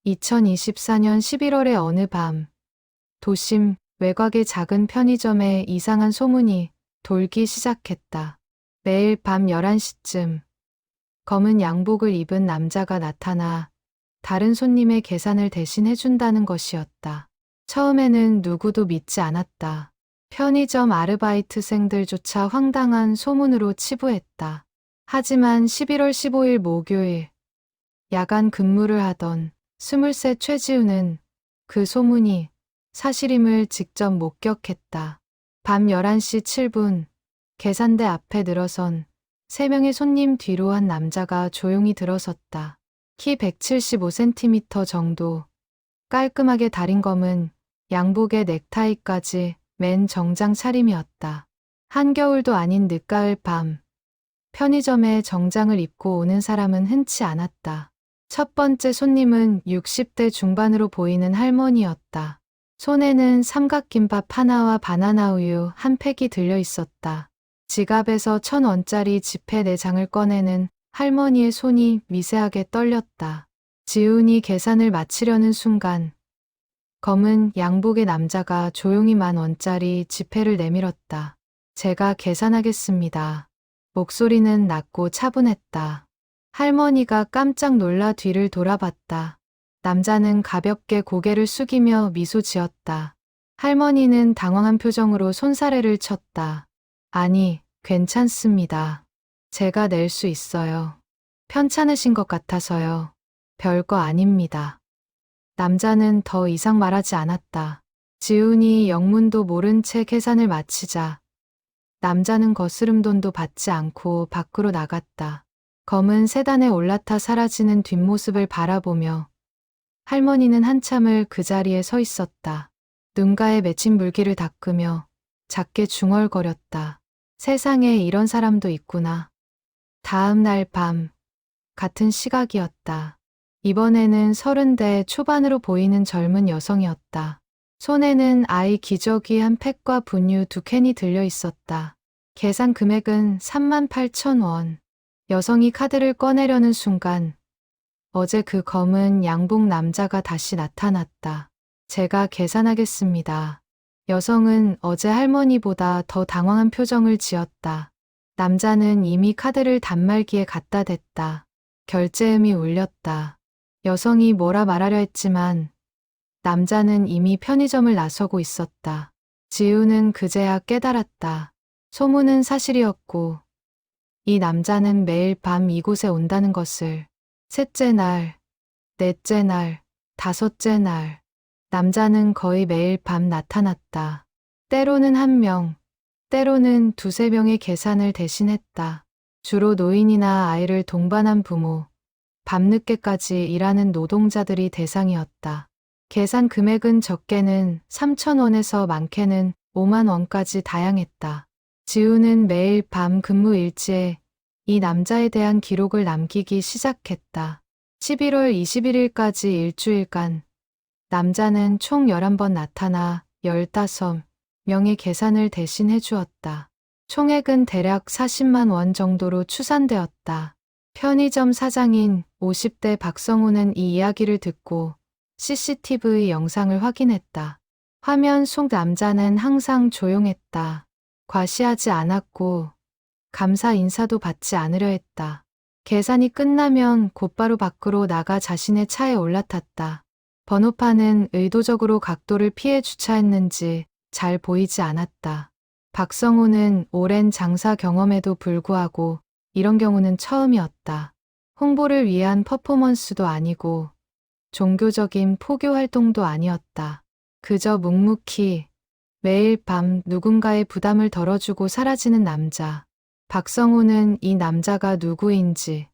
2024년 11월의 어느 밤, 도심 외곽의 작은 편의점에 이상한 소문이 돌기 시작했다. 매일 밤 11시쯤 검은 양복을 입은 남자가 나타나 다른 손님의 계산을 대신 해준다는 것이었다. 처음에는 누구도 믿지 않았다. 편의점 아르바이트생들조차 황당한 소문으로 치부했다. 하지만 11월 15일 목요일, 야간 근무를 하던 23 최지우는 그 소문이 사실임을 직접 목격했다. 밤 11시 7분, 계산대 앞에 늘어선 3명의 손님 뒤로 한 남자가 조용히 들어섰다. 키 175cm 정도, 깔끔하게 다린 검은 양복에 넥타이까지 맨 정장 차림이었다. 한겨울도 아닌 늦가을 밤, 편의점에 정장을 입고 오는 사람은 흔치 않았다. 첫 번째 손님은 60대 중반으로 보이는 할머니였다. 손에는 삼각김밥 하나와 바나나 우유 한 팩이 들려 있었다. 지갑에서 1,000원짜리 지폐 4장을 꺼내는 할머니의 손이 미세하게 떨렸다. 지훈이 계산을 마치려는 순간 검은 양복의 남자가 조용히 10,000원짜리 지폐를 내밀었다. 제가 계산하겠습니다. 목소리는 낮고 차분했다. 할머니가 깜짝 놀라 뒤를 돌아봤다. 남자는 가볍게 고개를 숙이며 미소 지었다. 할머니는 당황한 표정으로 손사래를 쳤다. 아니, 괜찮습니다. 제가 낼 수 있어요. 편찮으신 것 같아서요. 별거 아닙니다. 남자는 더 이상 말하지 않았다. 지훈이 영문도 모른 채 계산을 마치자 남자는 거스름돈도 받지 않고 밖으로 나갔다. 검은 세단에 올라타 사라지는 뒷모습을 바라보며 할머니는 한참을 그 자리에 서 있었다. 눈가에 맺힌 물기를 닦으며 작게 중얼거렸다. 세상에 이런 사람도 있구나. 다음 날 밤, 같은 시각이었다. 이번에는 30대 초반으로 보이는 젊은 여성이었다. 손에는 아이 기저귀 한 팩과 분유 2캔이 들려 있었다. 계산 금액은 38,000원. 여성이 카드를 꺼내려는 순간 어제 그 검은 양복 남자가 다시 나타났다. 제가 계산하겠습니다. 여성은 어제 할머니보다 더 당황한 표정을 지었다. 남자는 이미 카드를 단말기에 갖다 댔다. 결제음이 울렸다. 여성이 뭐라 말하려 했지만 남자는 이미 편의점을 나서고 있었다. 지우는 그제야 깨달았다. 소문은 사실이었고 이 남자는 매일 밤 이곳에 온다는 것을. 셋째 날, 넷째 날, 다섯째 날, 남자는 거의 매일 밤 나타났다. 때로는 1명, 때로는 2~3명의 계산을 대신했다. 주로 노인이나 아이를 동반한 부모, 밤늦게까지 일하는 노동자들이 대상이었다. 계산 금액은 적게는 3,000원에서 많게는 50,000원까지 다양했다. 지우는 매일 밤 근무 일지에 이 남자에 대한 기록을 남기기 시작했다. 11월 21일까지 일주일간 남자는 총 11번 나타나 15명의 계산을 대신해 주었다. 총액은 대략 40만 원 정도로 추산되었다. 편의점 사장인 50대 박성우는 이 이야기를 듣고 CCTV 영상을 확인했다. 화면 속 남자는 항상 조용했다. 과시하지 않았고 감사 인사도 받지 않으려 했다. 계산이 끝나면 곧바로 밖으로 나가 자신의 차에 올라탔다. 번호판은 의도적으로 각도를 피해 주차했는지 잘 보이지 않았다. 박성우는 오랜 장사 경험에도 불구하고 이런 경우는 처음이었다. 홍보를 위한 퍼포먼스도 아니고 종교적인 포교 활동도 아니었다. 그저 묵묵히 매일 밤 누군가의 부담을 덜어주고 사라지는 남자. 박성우는 이 남자가 누구인지,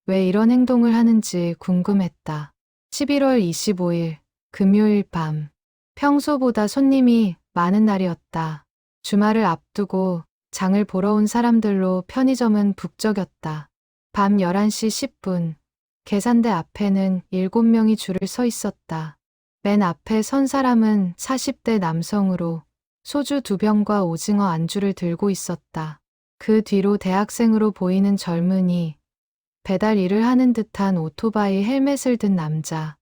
왜 이런 행동을 하는지 궁금했다. 11월 25일 금요일 밤, 평소보다 손님이 많은 날이었다. 주말을 앞두고 장을 보러 온 사람들로 편의점은 북적였다. 밤 11시 10분, 계산대 앞에는 7명이 줄을 서 있었다. 맨 앞에 선 사람은 40대 남성으로 소주 2병과 오징어 안주를 들고 있었다. 그 뒤로 대학생으로 보이는 젊은이, 배달 일을 하는 듯한 오토바이 헬멧을 든 남자,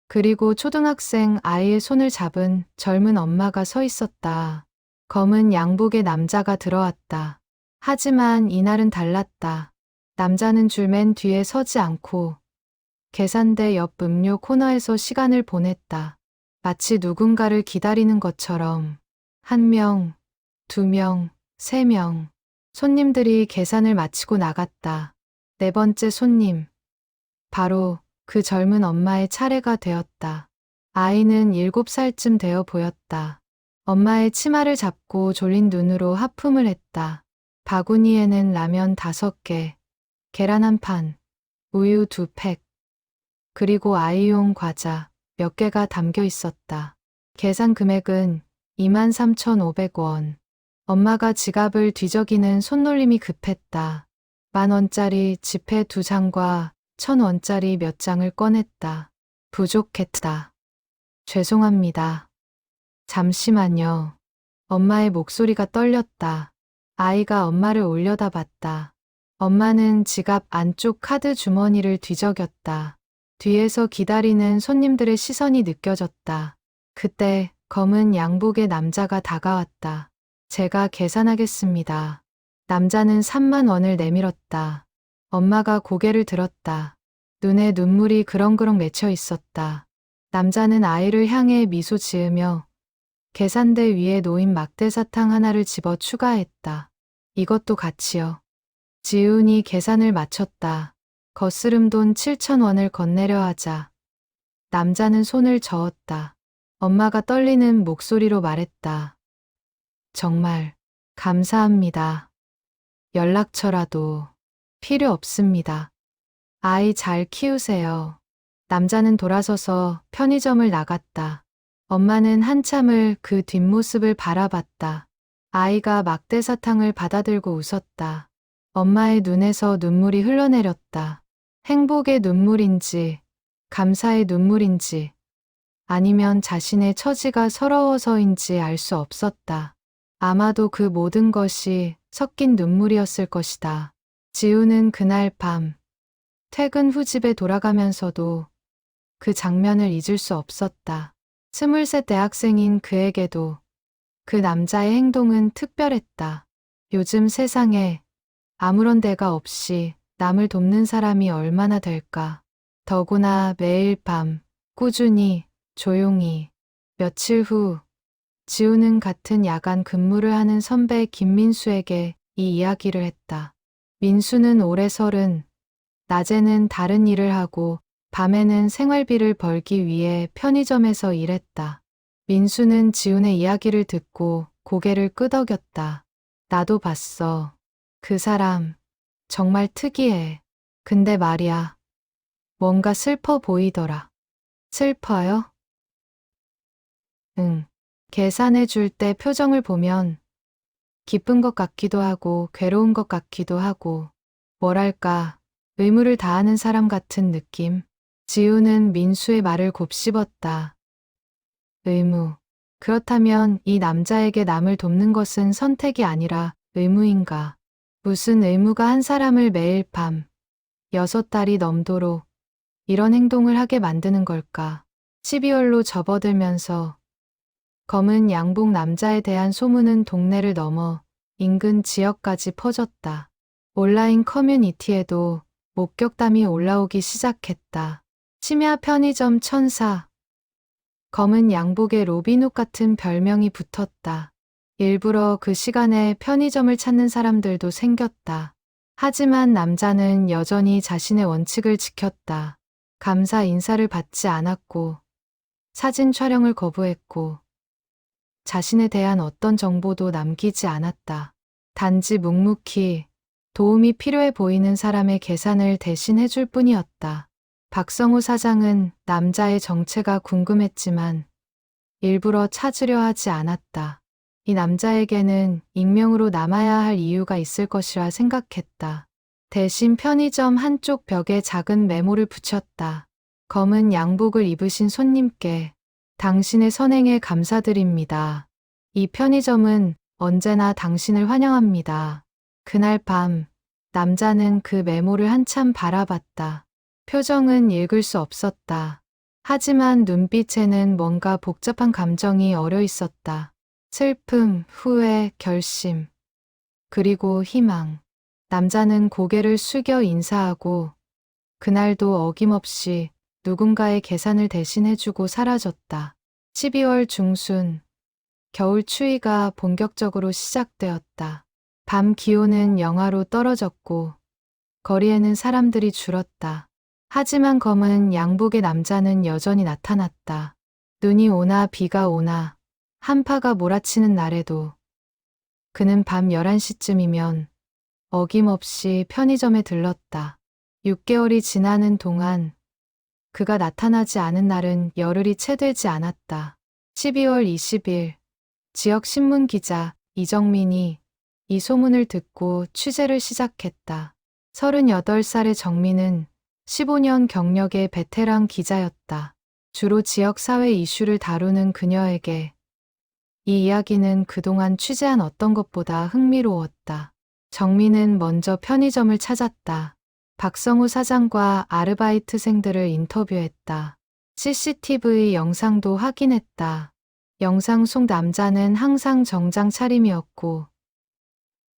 그리고 초등학생 아이의 손을 잡은 젊은 엄마가 서 있었다. 검은 양복의 남자가 들어왔다. 하지만 이날은 달랐다. 남자는 줄 맨 뒤에 서지 않고 계산대 옆 음료 코너에서 시간을 보냈다. 마치 누군가를 기다리는 것처럼. 1명, 2명, 3명. 손님들이 계산을 마치고 나갔다. 4번째 손님. 바로 그 젊은 엄마의 차례가 되었다. 아이는 7살쯤 되어 보였다. 엄마의 치마를 잡고 졸린 눈으로 하품을 했다. 바구니에는 라면 5개, 계란 1판, 우유 2팩, 그리고 아이용 과자 몇 개가 담겨 있었다. 계산 금액은 23,500원. 엄마가 지갑을 뒤적이는 손놀림이 급했다. 10,000원짜리 지폐 2장과 1,000원짜리 몇 장을 꺼냈다. 부족했다. 죄송합니다. 잠시만요. 엄마의 목소리가 떨렸다. 아이가 엄마를 올려다봤다. 엄마는 지갑 안쪽 카드 주머니를 뒤적였다. 뒤에서 기다리는 손님들의 시선이 느껴졌다. 그때 검은 양복의 남자가 다가왔다. 제가 계산하겠습니다. 남자는 3만 원을 내밀었다. 엄마가 고개를 들었다. 눈에 눈물이 그렁그렁 맺혀 있었다. 남자는 아이를 향해 미소 지으며 계산대 위에 놓인 막대사탕 하나를 집어 추가했다. 이것도 같이요. 지훈이 계산을 마쳤다. 거스름 돈 7,000원을 건네려 하자. 남자는 손을 저었다. 엄마가 떨리는 목소리로 말했다. 정말 감사합니다. 연락처라도 필요 없습니다. 아이 잘 키우세요. 남자는 돌아서서 편의점을 나갔다. 엄마는 한참을 그 뒷모습을 바라봤다. 아이가 막대사탕을 받아들고 웃었다. 엄마의 눈에서 눈물이 흘러내렸다. 행복의 눈물인지, 감사의 눈물인지, 아니면 자신의 처지가 서러워서인지 알 수 없었다. 아마도 그 모든 것이 섞인 눈물이었을 것이다. 지우는 그날 밤, 퇴근 후 집에 돌아가면서도 그 장면을 잊을 수 없었다. 23 대학생인 그에게도 그 남자의 행동은 특별했다. 요즘 세상에 아무런 대가 없이 남을 돕는 사람이 얼마나 될까. 더구나 매일 밤 꾸준히 조용히. 며칠 후 지우는 같은 야간 근무를 하는 선배 김민수에게 이 이야기를 했다. 민수는 올해 30, 낮에는 다른 일을 하고 밤에는 생활비를 벌기 위해 편의점에서 일했다. 민수는 지훈의 이야기를 듣고 고개를 끄덕였다. 나도 봤어. 그 사람 정말 특이해. 근데 말이야. 뭔가 슬퍼 보이더라. 슬퍼요? 응. 계산해 줄 때 표정을 보면 기쁜 것 같기도 하고 괴로운 것 같기도 하고 뭐랄까 의무를 다하는 사람 같은 느낌. 지우는 민수의 말을 곱씹었다. 의무. 그렇다면 이 남자에게 남을 돕는 것은 선택이 아니라 의무인가? 무슨 의무가 한 사람을 매일 밤 6달이 넘도록 이런 행동을 하게 만드는 걸까? 12월로 접어들면서 검은 양복 남자에 대한 소문은 동네를 넘어 인근 지역까지 퍼졌다. 온라인 커뮤니티에도 목격담이 올라오기 시작했다. 심야 편의점 천사. 검은 양복에 로빈훗 같은 별명이 붙었다. 일부러 그 시간에 편의점을 찾는 사람들도 생겼다. 하지만 남자는 여전히 자신의 원칙을 지켰다. 감사 인사를 받지 않았고 사진 촬영을 거부했고 자신에 대한 어떤 정보도 남기지 않았다. 단지 묵묵히 도움이 필요해 보이는 사람의 계산을 대신 해줄 뿐이었다. 박성우 사장은 남자의 정체가 궁금했지만 일부러 찾으려 하지 않았다. 이 남자에게는 익명으로 남아야 할 이유가 있을 것이라 생각했다. 대신 편의점 한쪽 벽에 작은 메모를 붙였다. 검은 양복을 입으신 손님께 당신의 선행에 감사드립니다. 이 편의점은 언제나 당신을 환영합니다. 그날 밤 남자는 그 메모를 한참 바라봤다. 표정은 읽을 수 없었다. 하지만 눈빛에는 뭔가 복잡한 감정이 어려 있었다. 슬픔, 후회, 결심, 그리고 희망. 남자는 고개를 숙여 인사하고 그날도 어김없이 누군가의 계산을 대신해주고 사라졌다. 12월 중순, 겨울 추위가 본격적으로 시작되었다. 밤 기온은 영하로 떨어졌고 거리에는 사람들이 줄었다. 하지만 검은 양복의 남자는 여전히 나타났다. 눈이 오나 비가 오나 한파가 몰아치는 날에도 그는 밤 11시쯤이면 어김없이 편의점에 들렀다. 6개월이 지나는 동안 그가 나타나지 않은 날은 열흘이 채 되지 않았다. 12월 20일 지역 신문 기자 이정민이 이 소문을 듣고 취재를 시작했다. 38살의 정민은 15년 경력의 베테랑 기자였다. 주로 지역 사회 이슈를 다루는 그녀에게 이 이야기는 그동안 취재한 어떤 것보다 흥미로웠다. 정민은 먼저 편의점을 찾았다. 박성우 사장과 아르바이트생들을 인터뷰했다. CCTV 영상도 확인했다. 영상 속 남자는 항상 정장 차림이었고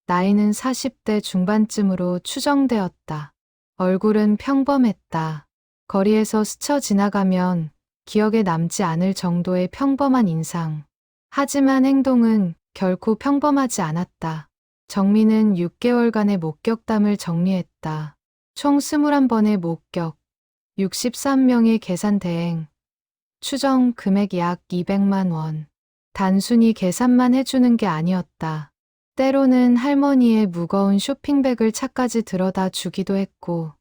나이는 40대 중반쯤으로 추정되었다. 얼굴은 평범했다. 거리에서 스쳐 지나가면 기억에 남지 않을 정도의 평범한 인상. 하지만 행동은 결코 평범하지 않았다. 정민은 6개월간의 목격담을 정리했다. 총 21번의 목격, 63명의 계산 대행, 추정 금액 약 200만 원. 단순히 계산만 해주는 게 아니었다. 때로는 할머니의 무거운 쇼핑백을 차까지 들어다 주기도 했고,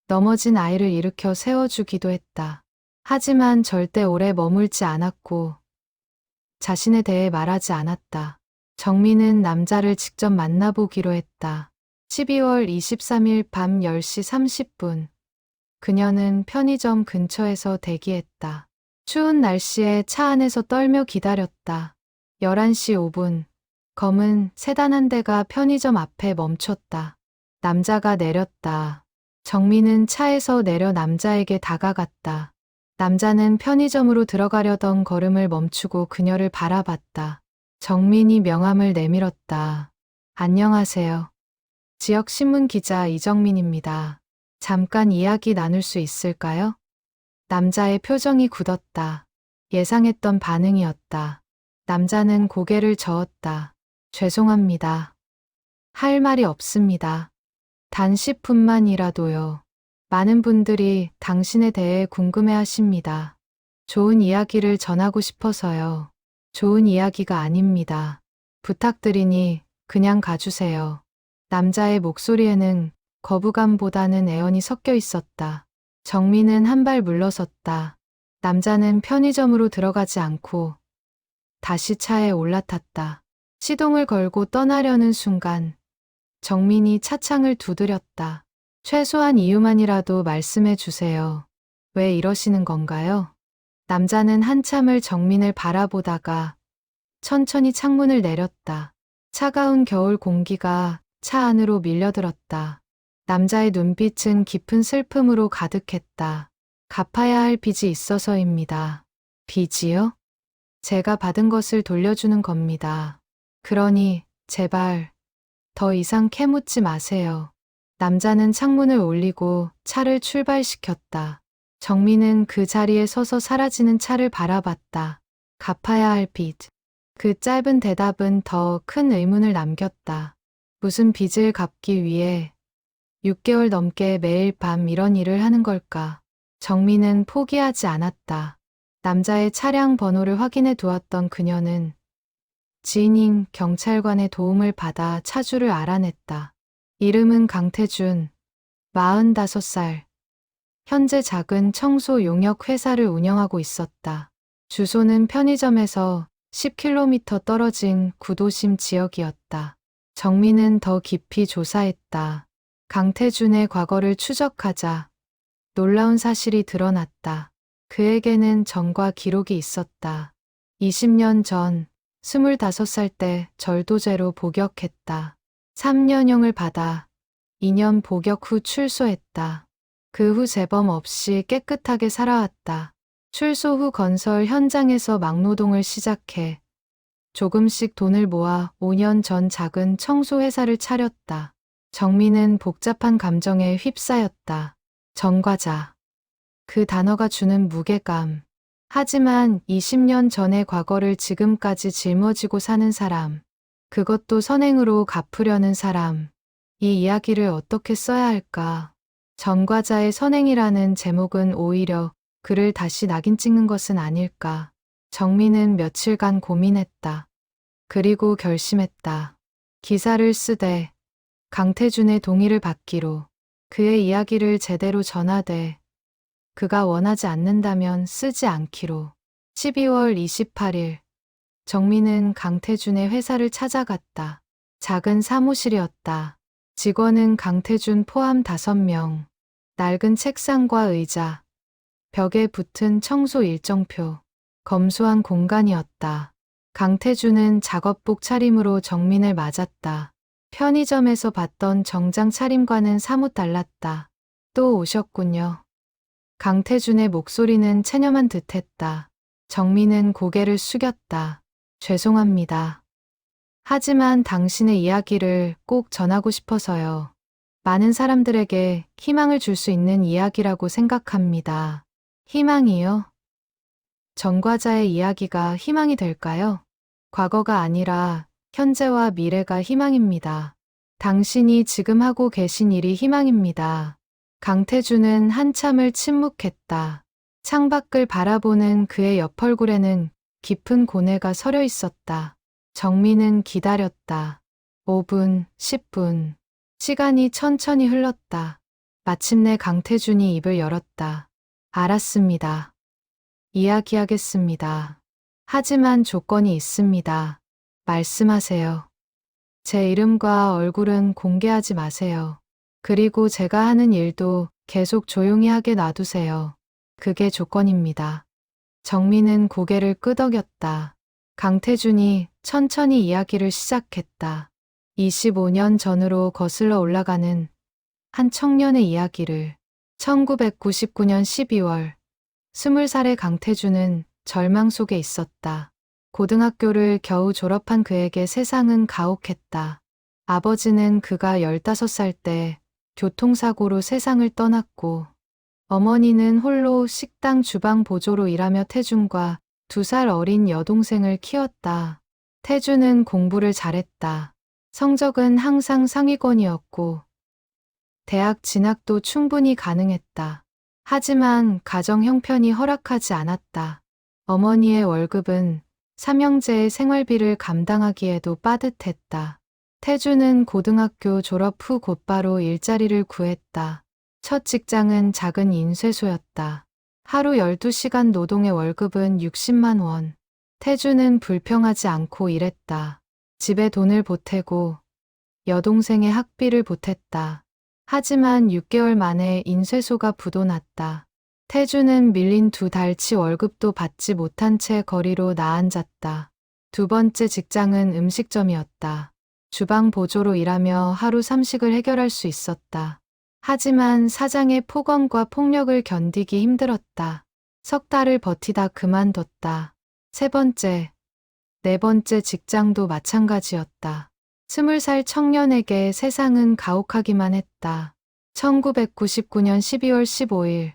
넘어진 아이를 일으켜 세워주기도 했다. 하지만 절대 오래 머물지 않았고, 자신에 대해 말하지 않았다. 정민은 남자를 직접 만나보기로 했다. 12월 23일 밤 10시 30분. 그녀는 편의점 근처에서 대기했다. 추운 날씨에 차 안에서 떨며 기다렸다. 11시 5분. 검은 세단 한 대가 편의점 앞에 멈췄다. 남자가 내렸다. 정민은 차에서 내려 남자에게 다가갔다. 남자는 편의점으로 들어가려던 걸음을 멈추고 그녀를 바라봤다. 정민이 명함을 내밀었다. 안녕하세요. 지역신문 기자 이정민입니다. 잠깐 이야기 나눌 수 있을까요? 남자의 표정이 굳었다. 예상했던 반응이었다. 남자는 고개를 저었다. 죄송합니다. 할 말이 없습니다. 단 10분만이라도요. 많은 분들이 당신에 대해 궁금해 하십니다. 좋은 이야기를 전하고 싶어서요. 좋은 이야기가 아닙니다. 부탁드리니 그냥 가주세요. 남자의 목소리에는 거부감보다는 애원이 섞여 있었다. 정민은 한 발 물러섰다. 남자는 편의점으로 들어가지 않고 다시 차에 올라탔다. 시동을 걸고 떠나려는 순간 정민이 차창을 두드렸다. 최소한 이유만이라도 말씀해 주세요. 왜 이러시는 건가요? 남자는 한참을 정민을 바라보다가 천천히 창문을 내렸다. 차가운 겨울 공기가 차 안으로 밀려들었다. 남자의 눈빛은 깊은 슬픔으로 가득했다. 갚아야 할 빚이 있어서입니다. 빚이요? 제가 받은 것을 돌려주는 겁니다. 그러니 제발 더 이상 캐묻지 마세요. 남자는 창문을 올리고 차를 출발시켰다. 정민은 그 자리에 서서 사라지는 차를 바라봤다. 갚아야 할 빚. 그 짧은 대답은 더 큰 의문을 남겼다. 무슨 빚을 갚기 위해 6개월 넘게 매일 밤 이런 일을 하는 걸까? 정민은 포기하지 않았다. 남자의 차량 번호를 확인해 두었던 그녀는 지인인 경찰관의 도움을 받아 차주를 알아냈다. 이름은 강태준, 45살. 현재 작은 청소 용역 회사를 운영하고 있었다. 주소는 편의점에서 10km 떨어진 구도심 지역이었다. 정민은 더 깊이 조사했다. 강태준의 과거를 추적하자 놀라운 사실이 드러났다. 그에게는 전과 기록이 있었다. 20년 전 25살 때 절도죄로 복역했다. 3년형을 받아 2년 복역 후 출소했다. 그 후 재범 없이 깨끗하게 살아왔다. 출소 후 건설 현장에서 막노동을 시작해 조금씩 돈을 모아 5년 전 작은 청소회사를 차렸다. 정민은 복잡한 감정에 휩싸였다. 전과자. 그 단어가 주는 무게감. 하지만 20년 전의 과거를 지금까지 짊어지고 사는 사람. 그것도 선행으로 갚으려는 사람. 이 이야기를 어떻게 써야 할까? 전과자의 선행이라는 제목은 오히려 그를 다시 낙인 찍는 것은 아닐까. 정민은 며칠간 고민했다. 그리고 결심했다. 기사를 쓰되 강태준의 동의를 받기로. 그의 이야기를 제대로 전하되 그가 원하지 않는다면 쓰지 않기로. 12월 28일 정민은 강태준의 회사를 찾아갔다. 작은 사무실이었다. 직원은 강태준 포함 5명. 낡은 책상과 의자, 벽에 붙은 청소 일정표, 검소한 공간이었다. 강태준은 작업복 차림으로 정민을 맞았다. 편의점에서 봤던 정장 차림과는 사뭇 달랐다. 또 오셨군요. 강태준의 목소리는 체념한 듯했다. 정민은 고개를 숙였다. 죄송합니다. 하지만 당신의 이야기를 꼭 전하고 싶어서요. 많은 사람들에게 희망을 줄 수 있는 이야기라고 생각합니다. 희망이요? 전과자의 이야기가 희망이 될까요? 과거가 아니라 현재와 미래가 희망입니다. 당신이 지금 하고 계신 일이 희망입니다. 강태준은 한참을 침묵했다. 창밖을 바라보는 그의 옆얼굴에는 깊은 고뇌가 서려 있었다. 정민은 기다렸다. 5분, 10분. 시간이 천천히 흘렀다. 마침내 강태준이 입을 열었다. 알았습니다. 이야기하겠습니다. 하지만 조건이 있습니다. 말씀하세요. 제 이름과 얼굴은 공개하지 마세요. 그리고 제가 하는 일도 계속 조용히 하게 놔두세요. 그게 조건입니다. 정민은 고개를 끄덕였다. 강태준이 천천히 이야기를 시작했다. 25년 전으로 거슬러 올라가는 한 청년의 이야기를. 1999년 12월 20살의 강태준은 절망 속에 있었다. 고등학교를 겨우 졸업한 그에게 세상은 가혹했다. 아버지는 그가 15살 때 교통사고로 세상을 떠났고 어머니는 홀로 식당 주방 보조로 일하며 태준과 2살 어린 여동생을 키웠다. 태준은 공부를 잘했다. 성적은 항상 상위권이었고 대학 진학도 충분히 가능했다. 하지만 가정 형편이 허락하지 않았다. 어머니의 월급은 삼형제의 생활비를 감당하기에도 빠듯했다. 태준은 고등학교 졸업 후 곧바로 일자리를 구했다. 첫 직장은 작은 인쇄소였다. 하루 12시간 노동의 월급은 60만 원. 태준은 불평하지 않고 일했다. 집에 돈을 보태고 여동생의 학비를 보탰다. 하지만 6개월 만에 인쇄소가 부도났다. 태준은 밀린 2달치 월급도 받지 못한 채 거리로 나앉았다. 두 번째 직장은 음식점이었다. 주방 보조로 일하며 하루 삼식을 해결할 수 있었다. 하지만 사장의 폭언과 폭력을 견디기 힘들었다. 석 달을 버티다 그만뒀다. 세 번째, 네 번째 직장도 마찬가지였다. 20살 청년에게 세상은 가혹하기만 했다. 1999년 12월 15일,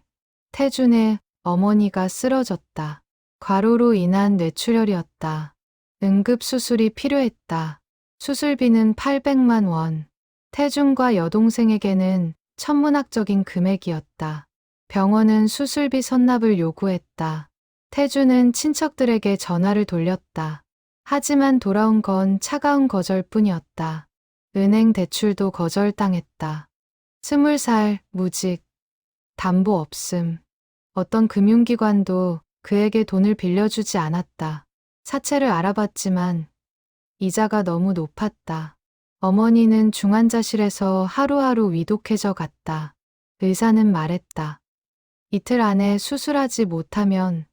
태준의 어머니가 쓰러졌다. 과로로 인한 뇌출혈이었다. 응급수술이 필요했다. 수술비는 800만 원. 태준과 여동생에게는 천문학적인 금액이었다. 병원은 수술비 선납을 요구했다. 태준은 친척들에게 전화를 돌렸다. 하지만 돌아온 건 차가운 거절뿐이었다. 은행 대출도 거절당했다. 20살, 무직, 담보 없음. 어떤 금융기관도 그에게 돈을 빌려주지 않았다. 사채를 알아봤지만 이자가 너무 높았다. 어머니는 중환자실에서 하루하루 위독해져 갔다. 의사는 말했다. 이틀 안에 수술하지 못하면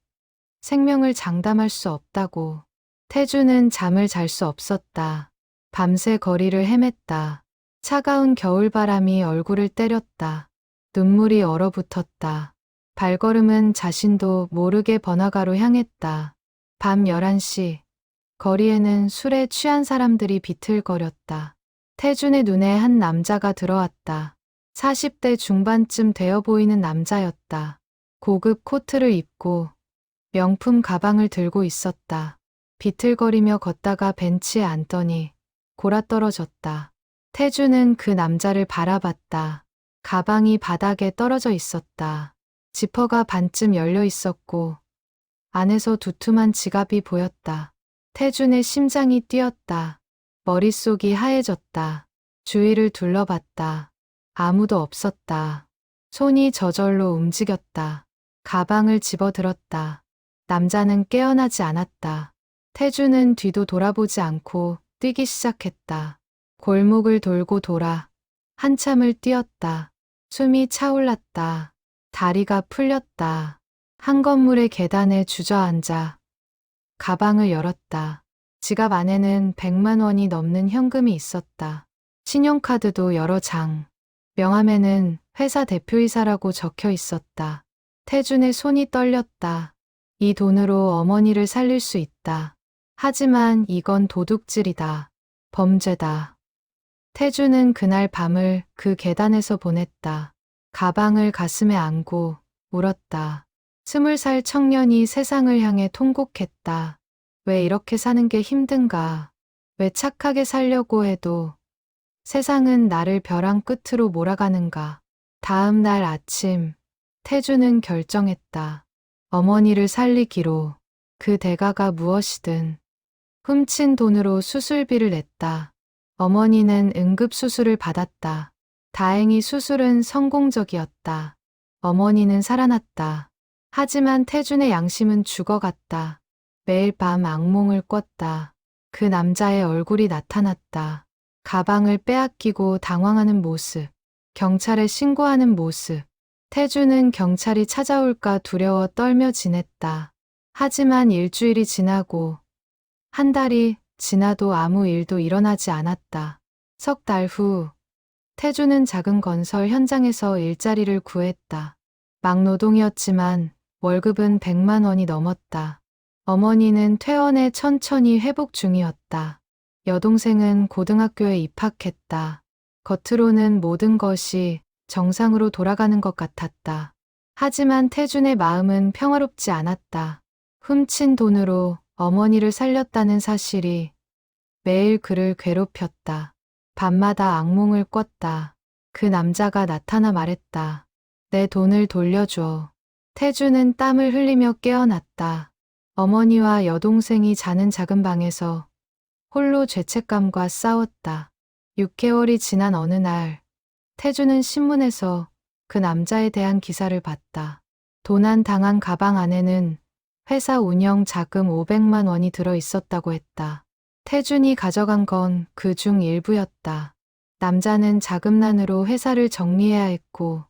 생명을 장담할 수 없다고. 태준은 잠을 잘 수 없었다. 밤새 거리를 헤맸다. 차가운 겨울바람이 얼굴을 때렸다. 눈물이 얼어붙었다. 발걸음은 자신도 모르게 번화가로 향했다. 밤 11시, 거리에는 술에 취한 사람들이 비틀거렸다. 태준의 눈에 한 남자가 들어왔다. 40대 중반쯤 되어 보이는 남자였다. 고급 코트를 입고 명품 가방을 들고 있었다. 비틀거리며 걷다가 벤치에 앉더니 골아떨어졌다. 태준은 그 남자를 바라봤다. 가방이 바닥에 떨어져 있었다. 지퍼가 반쯤 열려 있었고 안에서 두툼한 지갑이 보였다. 태준의 심장이 뛰었다. 머릿속이 하얘졌다. 주위를 둘러봤다. 아무도 없었다. 손이 저절로 움직였다. 가방을 집어들었다. 남자는 깨어나지 않았다. 태준은 뒤도 돌아보지 않고 뛰기 시작했다. 골목을 돌고 돌아 한참을 뛰었다. 숨이 차올랐다. 다리가 풀렸다. 한 건물의 계단에 주저앉아 가방을 열었다. 지갑 안에는 100만 원이 넘는 현금이 있었다. 신용카드도 여러 장. 명함에는 회사 대표이사라고 적혀 있었다. 태준의 손이 떨렸다. 이 돈으로 어머니를 살릴 수 있다. 하지만 이건 도둑질이다. 범죄다. 태준은 그날 밤을 그 계단에서 보냈다. 가방을 가슴에 안고 울었다. 20살 청년이 세상을 향해 통곡했다. 왜 이렇게 사는 게 힘든가? 왜 착하게 살려고 해도 세상은 나를 벼랑 끝으로 몰아가는가? 다음 날 아침, 태준은 결정했다. 어머니를 살리기로. 그 대가가 무엇이든. 훔친 돈으로 수술비를 냈다. 어머니는 응급수술을 받았다. 다행히 수술은 성공적이었다. 어머니는 살아났다. 하지만 태준의 양심은 죽어갔다. 매일 밤 악몽을 꿨다. 그 남자의 얼굴이 나타났다. 가방을 빼앗기고 당황하는 모습. 경찰에 신고하는 모습. 태준은 경찰이 찾아올까 두려워 떨며 지냈다. 하지만 일주일이 지나고 한 달이 지나도 아무 일도 일어나지 않았다. 석 달 후, 태준은 작은 건설 현장에서 일자리를 구했다. 막노동이었지만 월급은 100만 원이 넘었다. 어머니는 퇴원해 천천히 회복 중이었다. 여동생은 고등학교에 입학했다. 겉으로는 모든 것이 정상으로 돌아가는 것 같았다. 하지만 태준의 마음은 평화롭지 않았다. 훔친 돈으로 어머니를 살렸다는 사실이 매일 그를 괴롭혔다. 밤마다 악몽을 꿨다. 그 남자가 나타나 말했다. 내 돈을 돌려줘. 태준은 땀을 흘리며 깨어났다. 어머니와 여동생이 자는 작은 방에서 홀로 죄책감과 싸웠다. 6개월이 지난 어느 날, 태준은 신문에서 그 남자에 대한 기사를 봤다. 도난 당한 가방 안에는 회사 운영 자금 500만 원이 들어 있었다고 했다. 태준이 가져간 건 그 중 일부였다. 남자는 자금난으로 회사를 정리해야 했고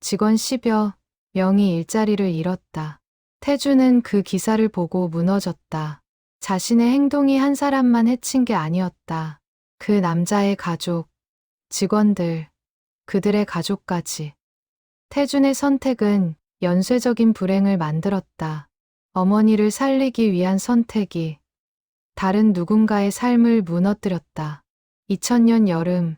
직원 10여 명이 일자리를 잃었다. 태준은 그 기사를 보고 무너졌다. 자신의 행동이 한 사람만 해친 게 아니었다. 그 남자의 가족, 직원들, 그들의 가족까지. 태준의 선택은 연쇄적인 불행을 만들었다. 어머니를 살리기 위한 선택이 다른 누군가의 삶을 무너뜨렸다. 2000년 여름,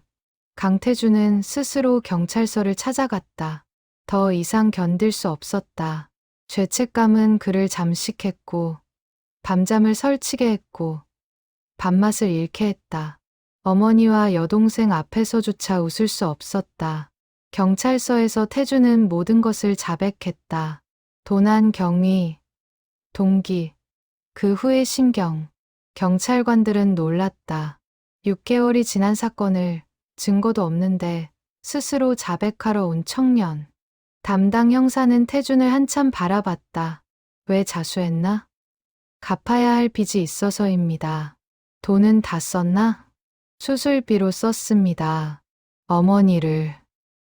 강태준은 스스로 경찰서를 찾아갔다. 더 이상 견딜 수 없었다. 죄책감은 그를 잠식했고, 밤잠을 설치게 했고, 밥맛을 잃게 했다. 어머니와 여동생 앞에서조차 웃을 수 없었다. 경찰서에서 태준은 모든 것을 자백했다. 도난 경위, 동기, 그 후의 심경. 경찰관들은 놀랐다. 6개월이 지난 사건을 증거도 없는데 스스로 자백하러 온 청년. 담당 형사는 태준을 한참 바라봤다. 왜 자수했나? 갚아야 할 빚이 있어서입니다. 돈은 다 썼나? 수술비로 썼습니다. 어머니를.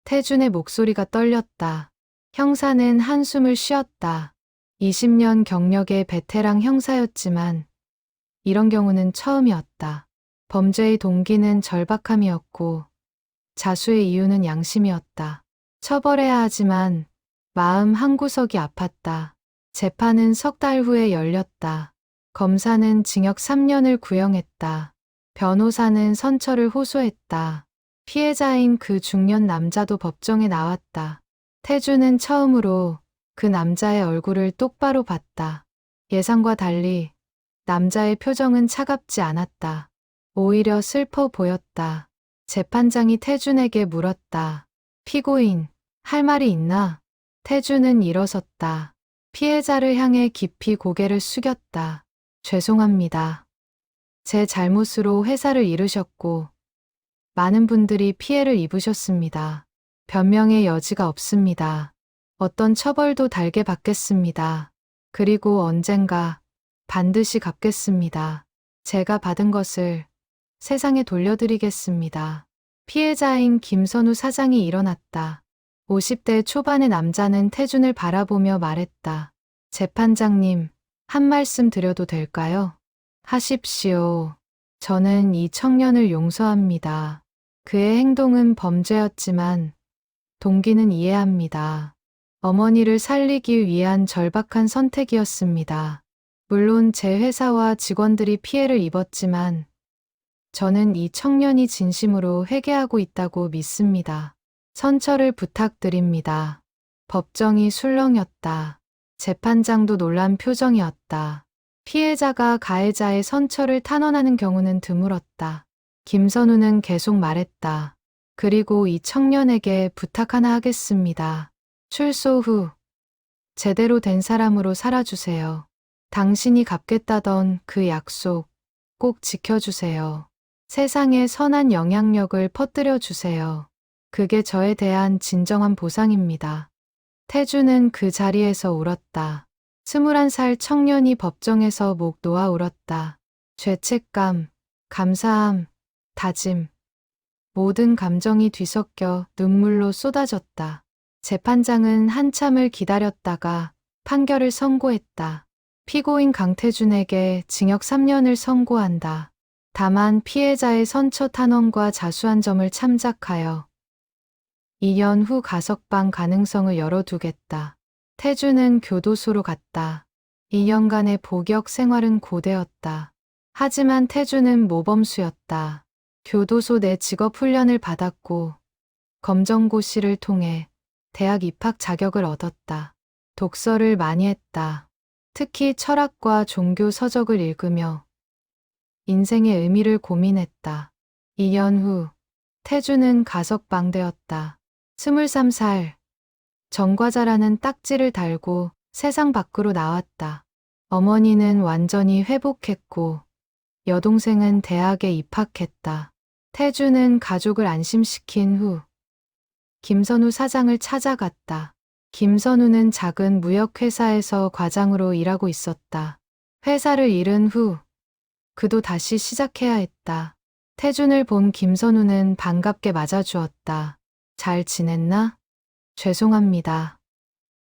태준의 목소리가 떨렸다. 형사는 한숨을 쉬었다. 20년 경력의 베테랑 형사였지만 이런 경우는 처음이었다. 범죄의 동기는 절박함이었고 자수의 이유는 양심이었다. 처벌해야 하지만 마음 한구석이 아팠다. 재판은 석 달 후에 열렸다. 검사는 징역 3년을 구형했다. 변호사는 선처를 호소했다. 피해자인 그 중년 남자도 법정에 나왔다. 태주는 처음으로 그 남자의 얼굴을 똑바로 봤다. 예상과 달리 남자의 표정은 차갑지 않았다. 오히려 슬퍼 보였다. 재판장이 태준에게 물었다. 피고인, 할 말이 있나? 태준은 일어섰다. 피해자를 향해 깊이 고개를 숙였다. 죄송합니다. 제 잘못으로 회사를 잃으셨고 많은 분들이 피해를 입으셨습니다. 변명의 여지가 없습니다. 어떤 처벌도 달게 받겠습니다. 그리고 언젠가 반드시 갚겠습니다. 제가 받은 것을 세상에 돌려드리겠습니다. 피해자인 김선우 사장이 일어났다. 50대 초반의 남자는 태준을 바라보며 말했다. 재판장님, 한 말씀 드려도 될까요? 하십시오. 저는 이 청년을 용서합니다. 그의 행동은 범죄였지만 동기는 이해합니다. 어머니를 살리기 위한 절박한 선택이었습니다. 물론 제 회사와 직원들이 피해를 입었지만 저는 이 청년이 진심으로 회개하고 있다고 믿습니다. 선처를 부탁드립니다. 법정이 술렁였다. 재판장도 놀란 표정이었다. 피해자가 가해자의 선처를 탄원하는 경우는 드물었다. 김선우는 계속 말했다. 그리고 이 청년에게 부탁 하나 하겠습니다. 출소 후 제대로 된 사람으로 살아주세요. 당신이 갚겠다던 그 약속 꼭 지켜주세요. 세상에 선한 영향력을 퍼뜨려 주세요. 그게 저에 대한 진정한 보상입니다. 태주는 그 자리에서 울었다. 21살 청년이 법정에서 목 놓아 울었다. 죄책감, 감사함, 다짐, 모든 감정이 뒤섞여 눈물로 쏟아졌다. 재판장은 한참을 기다렸다가 판결을 선고했다. 피고인 강태준에게 징역 3년을 선고한다. 다만 피해자의 선처 탄원과 자수한 점을 참작하여 2년 후 가석방 가능성을 열어두겠다. 태주는 교도소로 갔다. 2년간의 복역 생활은 고되었다. 하지만 태주는 모범수였다. 교도소 내 직업훈련을 받았고 검정고시를 통해 대학 입학 자격을 얻었다. 독서를 많이 했다. 특히 철학과 종교 서적을 읽으며 인생의 의미를 고민했다. 2년 후 태주는 가석방되었다. 23살 전과자라는 딱지를 달고 세상 밖으로 나왔다. 어머니는 완전히 회복했고 여동생은 대학에 입학했다. 태주는 가족을 안심시킨 후 김선우 사장을 찾아갔다. 김선우는 작은 무역회사에서 과장으로 일하고 있었다. 회사를 잃은 후 그도 다시 시작해야 했다. 태준을 본 김선우는 반갑게 맞아주었다. 잘 지냈나? 죄송합니다.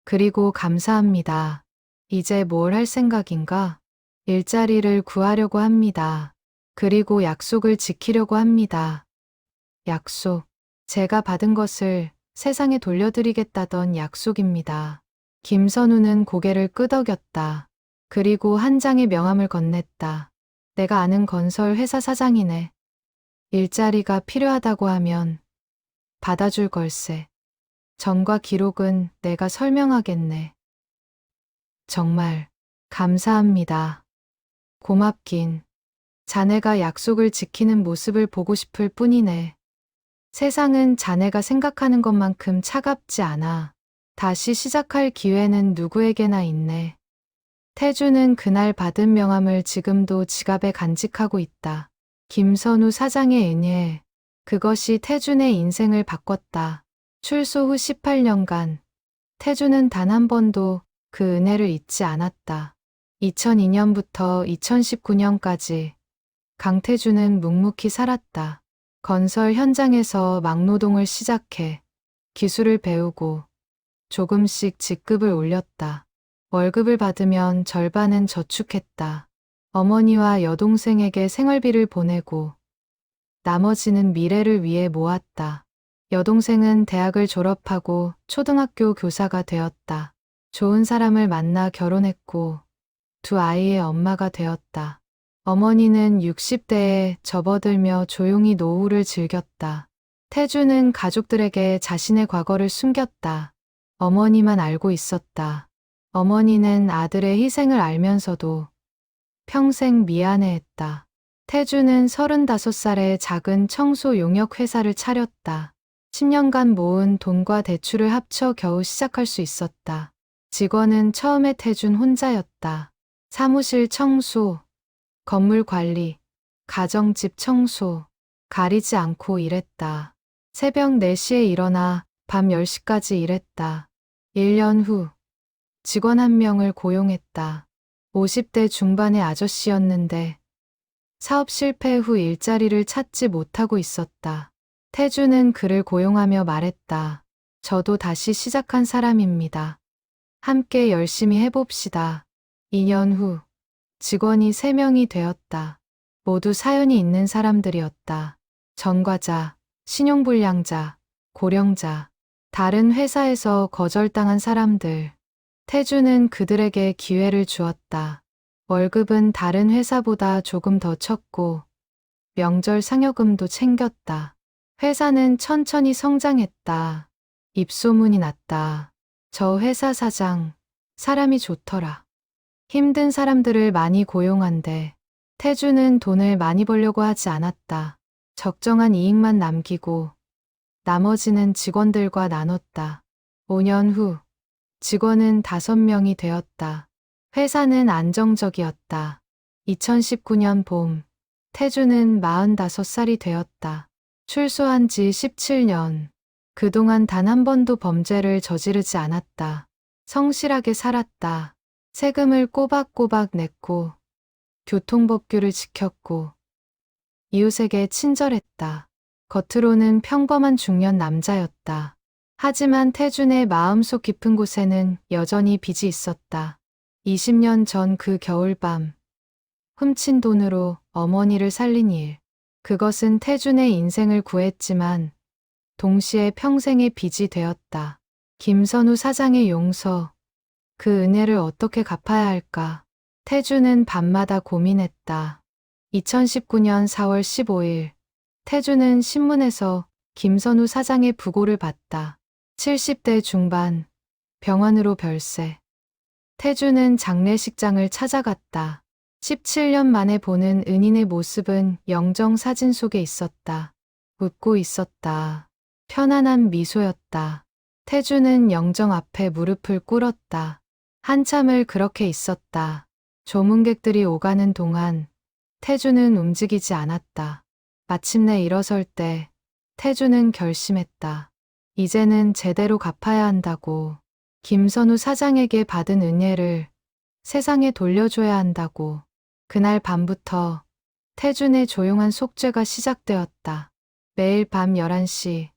그리고 감사합니다. 이제 뭘 할 생각인가? 일자리를 구하려고 합니다. 그리고 약속을 지키려고 합니다. 약속. 제가 받은 것을 세상에 돌려드리겠다던 약속입니다. 김선우는 고개를 끄덕였다. 그리고 한 장의 명함을 건넸다. 내가 아는 건설 회사 사장이네. 일자리가 필요하다고 하면 받아줄 걸세. 전과 기록은 내가 설명하겠네. 정말 감사합니다. 고맙긴. 자네가 약속을 지키는 모습을 보고 싶을 뿐이네. 세상은 자네가 생각하는 것만큼 차갑지 않아. 다시 시작할 기회는 누구에게나 있네. 태주는 그날 받은 명함을 지금도 지갑에 간직하고 있다. 김선우 사장의 은혜. 그것이 태준의 인생을 바꿨다. 출소 후 18년간 태주는 단 한 번도 그 은혜를 잊지 않았다. 2002년부터 2019년까지 강태준은 묵묵히 살았다. 건설 현장에서 막노동을 시작해 기술을 배우고 조금씩 직급을 올렸다. 월급을 받으면 절반은 저축했다. 어머니와 여동생에게 생활비를 보내고 나머지는 미래를 위해 모았다. 여동생은 대학을 졸업하고 초등학교 교사가 되었다. 좋은 사람을 만나 결혼했고 두 아이의 엄마가 되었다. 어머니는 60대에 접어들며 조용히 노후를 즐겼다. 태주는 가족들에게 자신의 과거를 숨겼다. 어머니만 알고 있었다. 어머니는 아들의 희생을 알면서도 평생 미안해했다. 태주는 35살에 작은 청소 용역 회사를 차렸다. 10년간 모은 돈과 대출을 합쳐 겨우 시작할 수 있었다. 직원은 처음에 태준 혼자였다. 사무실 청소, 건물 관리, 가정집 청소, 가리지 않고 일했다. 새벽 4시에 일어나 밤 10시까지 일했다. 1년 후 직원 한 명을 고용했다. 50대 중반의 아저씨였는데 사업 실패 후 일자리를 찾지 못하고 있었다. 태주는 그를 고용하며 말했다. 저도 다시 시작한 사람입니다. 함께 열심히 해봅시다. 2년 후 직원이 3명이 되었다. 모두 사연이 있는 사람들이었다. 전과자, 신용불량자, 고령자, 다른 회사에서 거절당한 사람들. 태주는 그들에게 기회를 주었다. 월급은 다른 회사보다 조금 더 쳤고 명절 상여금도 챙겼다. 회사는 천천히 성장했다. 입소문이 났다. 저 회사 사장, 사람이 좋더라. 힘든 사람들을 많이 고용한대. 태주는 돈을 많이 벌려고 하지 않았다. 적정한 이익만 남기고 나머지는 직원들과 나눴다. 5년 후 직원은 5명이 되었다. 회사는 안정적이었다. 2019년 봄, 태주는 45살이 되었다. 출소한 지 17년. 그동안 단 한 번도 범죄를 저지르지 않았다. 성실하게 살았다. 세금을 꼬박꼬박 냈고, 교통법규를 지켰고, 이웃에게 친절했다. 겉으로는 평범한 중년 남자였다. 하지만 태준의 마음속 깊은 곳에는 여전히 빚이 있었다. 20년 전 그 겨울밤, 훔친 돈으로 어머니를 살린 일. 그것은 태준의 인생을 구했지만 동시에 평생의 빚이 되었다. 김선우 사장의 용서, 그 은혜를 어떻게 갚아야 할까? 태준은 밤마다 고민했다. 2019년 4월 15일, 태준은 신문에서 김선우 사장의 부고를 봤다. 70대 중반, 병원으로 별세. 태준은 장례식장을 찾아갔다. 17년 만에 보는 은인의 모습은 영정 사진 속에 있었다. 웃고 있었다. 편안한 미소였다. 태준은 영정 앞에 무릎을 꿇었다. 한참을 그렇게 있었다. 조문객들이 오가는 동안 태준은 움직이지 않았다. 마침내 일어설 때 태준은 결심했다. 이제는 제대로 갚아야 한다고. 김선우 사장에게 받은 은혜를 세상에 돌려줘야 한다고. 그날 밤부터 태준의 조용한 속죄가 시작되었다. 매일 밤 11시,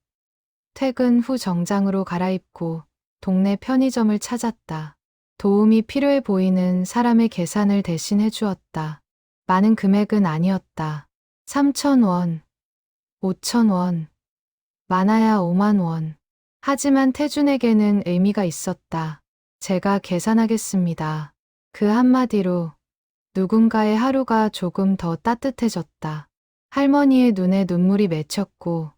퇴근 후 정장으로 갈아입고 동네 편의점을 찾았다. 도움이 필요해 보이는 사람의 계산을 대신 해주었다. 많은 금액은 아니었다. 3,000원, 5,000원, 많아야 5만 원. 하지만 태준에게는 의미가 있었다. 제가 계산하겠습니다. 그 한마디로 누군가의 하루가 조금 더 따뜻해졌다. 할머니의 눈에 눈물이 맺혔고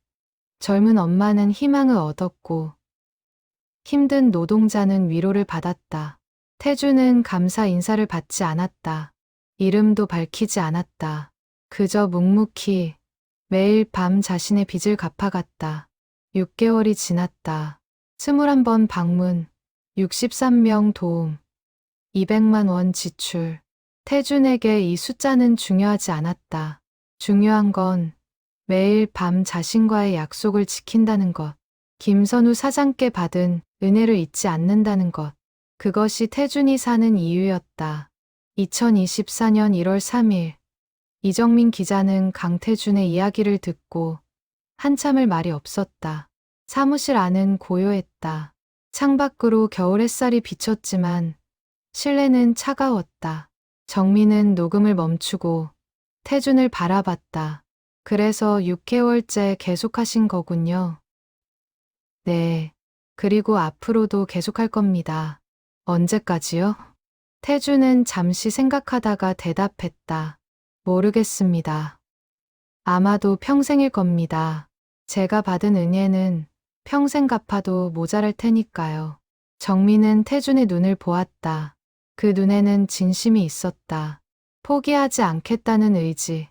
젊은 엄마는 희망을 얻었고 힘든 노동자는 위로를 받았다. 태준은 감사 인사를 받지 않았다. 이름도 밝히지 않았다. 그저 묵묵히 매일 밤 자신의 빚을 갚아갔다. 6개월이 지났다. 21번 방문, 63명 도움, 200만 원 지출. 태준에게 이 숫자는 중요하지 않았다. 중요한 건 매일 밤 자신과의 약속을 지킨다는 것. 김선우 사장께 받은 은혜를 잊지 않는다는 것. 그것이 태준이 사는 이유였다. 2024년 1월 3일, 이정민 기자는 강태준의 이야기를 듣고 한참을 말이 없었다. 사무실 안은 고요했다. 창밖으로 겨울 햇살이 비쳤지만 실내는 차가웠다. 정민은 녹음을 멈추고 태준을 바라봤다. 그래서 6개월째 계속하신 거군요. 네. 그리고 앞으로도 계속할 겁니다. 언제까지요? 태주는 잠시 생각하다가 대답했다. 모르겠습니다. 아마도 평생일 겁니다. 제가 받은 은혜는 평생 갚아도 모자랄 테니까요. 정민은 태준의 눈을 보았다. 그 눈에는 진심이 있었다. 포기하지 않겠다는 의지,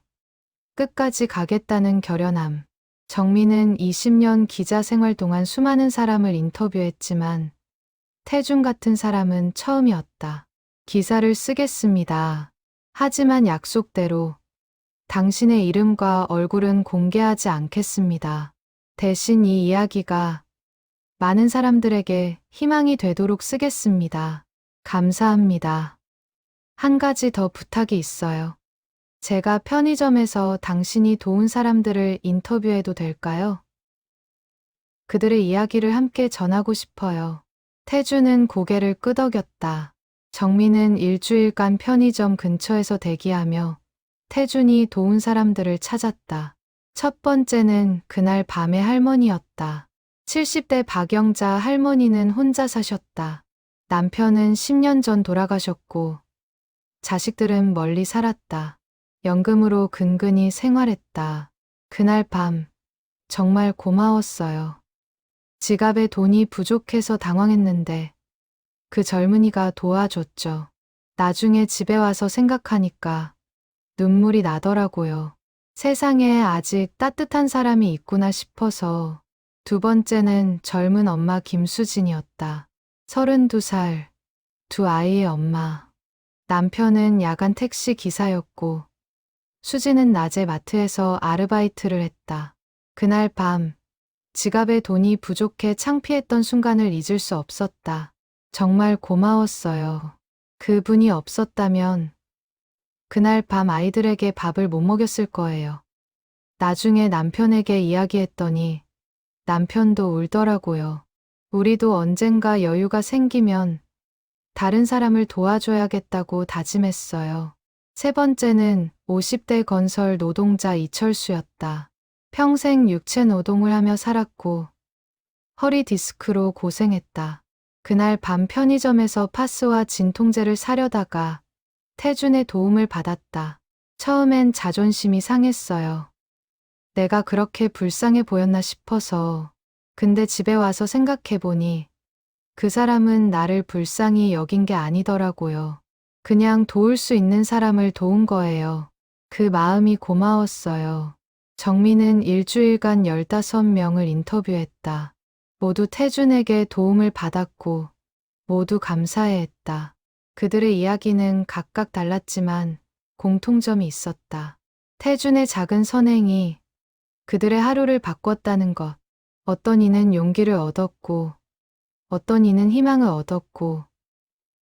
끝까지 가겠다는 결연함. 정민은 20년 기자 생활 동안 수많은 사람을 인터뷰했지만 태준 같은 사람은 처음이었다. 기사를 쓰겠습니다. 하지만 약속대로 당신의 이름과 얼굴은 공개하지 않겠습니다. 대신 이 이야기가 많은 사람들에게 희망이 되도록 쓰겠습니다. 감사합니다. 한 가지 더 부탁이 있어요. 제가 편의점에서 당신이 도운 사람들을 인터뷰해도 될까요? 그들의 이야기를 함께 전하고 싶어요. 태주는 고개를 끄덕였다. 정민은 일주일간 편의점 근처에서 대기하며 태준이 도운 사람들을 찾았다. 첫 번째는 그날 밤의 할머니였다. 70대 박영자 할머니는 혼자 사셨다. 남편은 10년 전 돌아가셨고 자식들은 멀리 살았다. 연금으로 근근히 생활했다. 그날 밤 정말 고마웠어요. 지갑에 돈이 부족해서 당황했는데 그 젊은이가 도와줬죠. 나중에 집에 와서 생각하니까 눈물이 나더라고요. 세상에 아직 따뜻한 사람이 있구나 싶어서. 두 번째는 젊은 엄마 김수진이었다. 32살, 두 아이의 엄마. 남편은 야간 택시 기사였고 수진은 낮에 마트에서 아르바이트를 했다. 그날 밤 지갑에 돈이 부족해 창피했던 순간을 잊을 수 없었다. 정말 고마웠어요. 그분이 없었다면 그날 밤 아이들에게 밥을 못 먹였을 거예요. 나중에 남편에게 이야기했더니 남편도 울더라고요. 우리도 언젠가 여유가 생기면 다른 사람을 도와줘야겠다고 다짐했어요. 세 번째는 50대 건설 노동자 이철수였다. 평생 육체 노동을 하며 살았고 허리 디스크로 고생했다. 그날 밤 편의점에서 파스와 진통제를 사려다가 태준의 도움을 받았다. 처음엔 자존심이 상했어요. 내가 그렇게 불쌍해 보였나 싶어서. 근데 집에 와서 생각해보니 그 사람은 나를 불쌍히 여긴 게 아니더라고요. 그냥 도울 수 있는 사람을 도운 거예요. 그 마음이 고마웠어요. 정민은 일주일간 15명을 인터뷰했다. 모두 태준에게 도움을 받았고 모두 감사해했다. 그들의 이야기는 각각 달랐지만 공통점이 있었다. 태준의 작은 선행이 그들의 하루를 바꿨다는 것. 어떤 이는 용기를 얻었고 어떤 이는 희망을 얻었고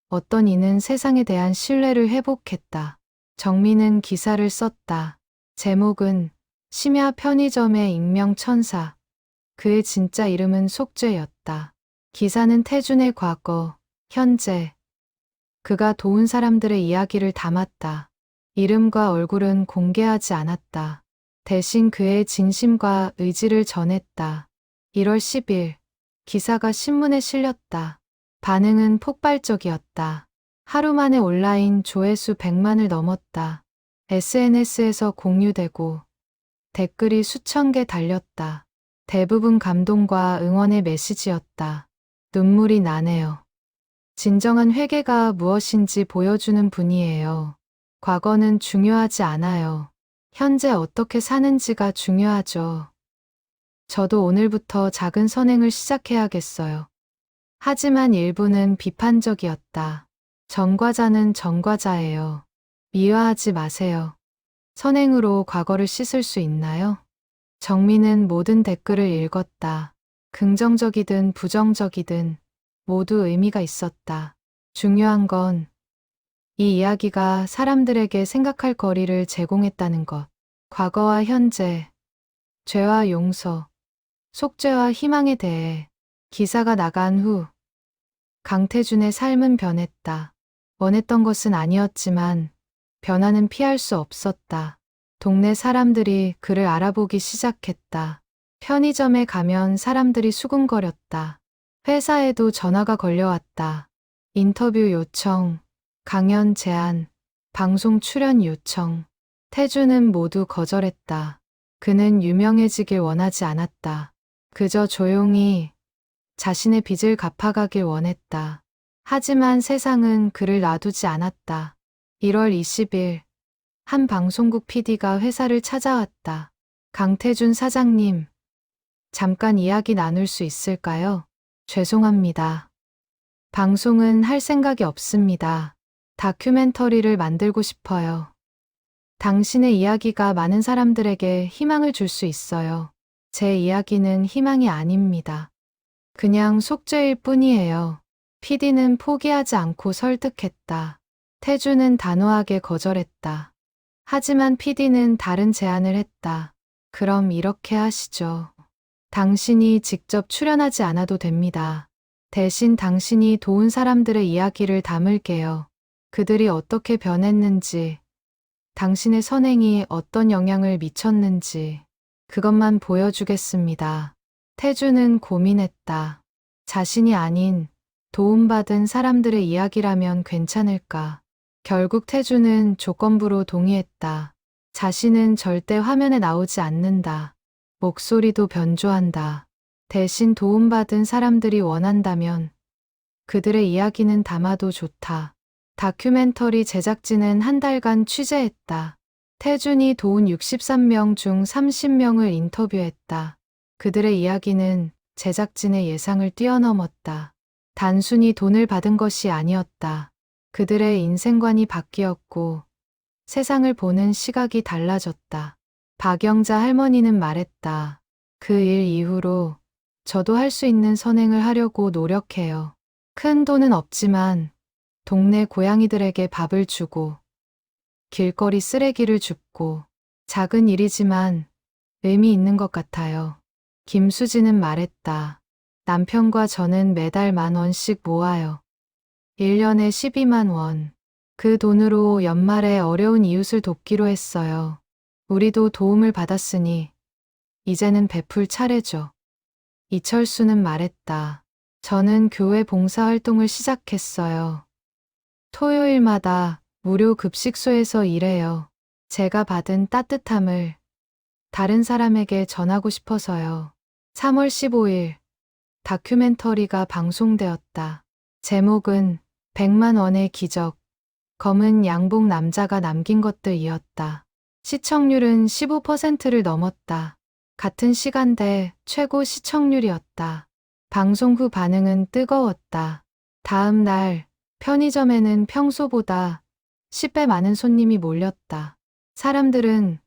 어떤 이는 세상에 대한 신뢰를 회복했다. 정민은 기사를 썼다. 제목은 심야 편의점의 익명천사. 그의 진짜 이름은 속죄였다. 기사는 태준의 과거, 현재, 그가 도운 사람들의 이야기를 담았다. 이름과 얼굴은 공개하지 않았다. 대신 그의 진심과 의지를 전했다. 1월 10일, 기사가 신문에 실렸다. 반응은 폭발적이었다. 하루 만에 온라인 조회수 100만을 넘었다. SNS에서 공유되고 댓글이 수천 개 달렸다. 대부분 감동과 응원의 메시지였다. 눈물이 나네요. 진정한 회개가 무엇인지 보여주는 분이에요. 과거는 중요하지 않아요. 현재 어떻게 사는지가 중요하죠. 저도 오늘부터 작은 선행을 시작해야겠어요. 하지만 일부는 비판적이었다. 전과자는 전과자예요. 미화하지 마세요. 선행으로 과거를 씻을 수 있나요? 정민은 모든 댓글을 읽었다. 긍정적이든 부정적이든 모두 의미가 있었다. 중요한 건 이 이야기가 사람들에게 생각할 거리를 제공했다는 것. 과거와 현재, 죄와 용서, 속죄와 희망에 대해 기사가 나간 후 강태준의 삶은 변했다. 원했던 것은 아니었지만 변화는 피할 수 없었다. 동네 사람들이 그를 알아보기 시작했다. 편의점에 가면 사람들이 수군거렸다. 회사에도 전화가 걸려왔다. 인터뷰 요청, 강연 제안, 방송 출연 요청. 태주는 모두 거절했다. 그는 유명해지길 원하지 않았다. 그저 조용히 자신의 빚을 갚아가길 원했다. 하지만 세상은 그를 놔두지 않았다. 1월 20일, 한 방송국 PD가 회사를 찾아왔다. 강태준 사장님, 잠깐 이야기 나눌 수 있을까요? 죄송합니다. 방송은 할 생각이 없습니다. 다큐멘터리를 만들고 싶어요. 당신의 이야기가 많은 사람들에게 희망을 줄 수 있어요. 제 이야기는 희망이 아닙니다. 그냥 속죄일 뿐이에요. PD는 포기하지 않고 설득했다. 태주는 단호하게 거절했다. 하지만 PD는 다른 제안을 했다. 그럼 이렇게 하시죠. 당신이 직접 출연하지 않아도 됩니다. 대신 당신이 도운 사람들의 이야기를 담을게요. 그들이 어떻게 변했는지, 당신의 선행이 어떤 영향을 미쳤는지, 그것만 보여주겠습니다. 태주는 고민했다. 자신이 아닌 도움받은 사람들의 이야기라면 괜찮을까? 결국 태주는 조건부로 동의했다. 자신은 절대 화면에 나오지 않는다. 목소리도 변조한다. 대신 도움받은 사람들이 원한다면 그들의 이야기는 담아도 좋다. 다큐멘터리 제작진은 한 달간 취재했다. 태준이 도운 63명 중 30명을 인터뷰했다. 그들의 이야기는 제작진의 예상을 뛰어넘었다. 단순히 돈을 받은 것이 아니었다. 그들의 인생관이 바뀌었고 세상을 보는 시각이 달라졌다. 박영자 할머니는 말했다. 그 일 이후로 저도 할 수 있는 선행을 하려고 노력해요. 큰 돈은 없지만 동네 고양이들에게 밥을 주고 길거리 쓰레기를 줍고 작은 일이지만 의미 있는 것 같아요. 김수지는 말했다. 남편과 저는 매달 10,000원씩 모아요. 1년에 12만 원. 그 돈으로 연말에 어려운 이웃을 돕기로 했어요. 우리도 도움을 받았으니 이제는 베풀 차례죠. 이철수는 말했다. 저는 교회 봉사활동을 시작했어요. 토요일마다 무료 급식소에서 일해요. 제가 받은 따뜻함을 다른 사람에게 전하고 싶어서요. 3월 15일 다큐멘터리가 방송되었다. 제목은 100만 원의 기적, 검은 양복 남자가 남긴 것들이었다. 시청률은 15%를 넘었다. 같은 시간대 최고 시청률이었다. 방송 후 반응은 뜨거웠다. 다음 날 편의점에는 평소보다 10배 많은 손님이 몰렸다. 사람들은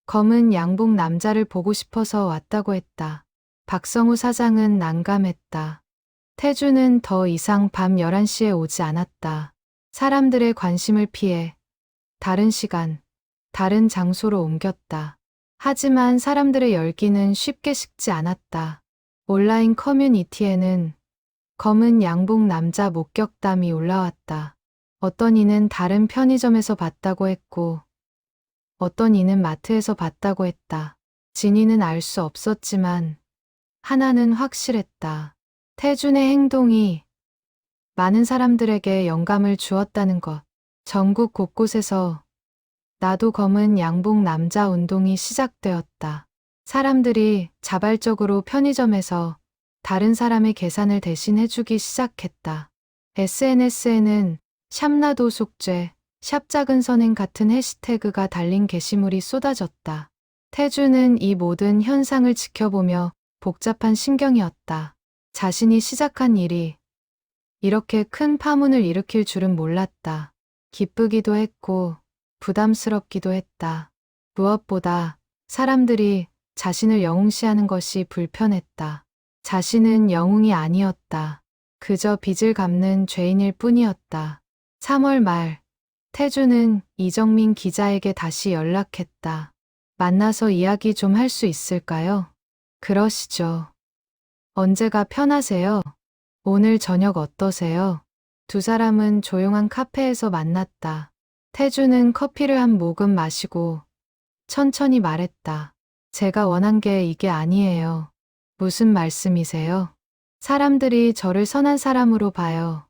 검은 양복 남자를 보고 싶어서 왔다고 했다. 박성우 사장은 난감했다. 태주는 더 이상 밤 11시에 오지 않았다. 사람들의 관심을 피해 다른 시간, 다른 장소로 옮겼다. 하지만 사람들의 열기는 쉽게 식지 않았다. 온라인 커뮤니티에는 검은 양복 남자 목격담이 올라왔다. 어떤 이는 다른 편의점에서 봤다고 했고, 어떤 이는 마트에서 봤다고 했다. 진위는 알 수 없었지만 하나는 확실했다. 태준의 행동이 많은 사람들에게 영감을 주었다는 것. 전국 곳곳에서 나도 검은 양복 남자 운동이 시작되었다. 사람들이 자발적으로 편의점에서 다른 사람의 계산을 대신해주기 시작했다. SNS에는 샵나도 속죄, 샵 작은 선행 같은 해시태그가 달린 게시물이 쏟아졌다. 태주는 이 모든 현상을 지켜보며 복잡한 심경이었다. 자신이 시작한 일이 이렇게 큰 파문을 일으킬 줄은 몰랐다. 기쁘기도 했고 부담스럽기도 했다. 무엇보다 사람들이 자신을 영웅시하는 것이 불편했다. 자신은 영웅이 아니었다. 그저 빚을 갚는 죄인일 뿐이었다. 3월 말 태주는 이정민 기자에게 다시 연락했다. 만나서 이야기 좀 할 수 있을까요? 그러시죠. 언제가 편하세요? 오늘 저녁 어떠세요? 두 사람은 조용한 카페에서 만났다. 태주는 커피를 한 모금 마시고 천천히 말했다. 제가 원한 게 이게 아니에요. 무슨 말씀이세요? 사람들이 저를 선한 사람으로 봐요.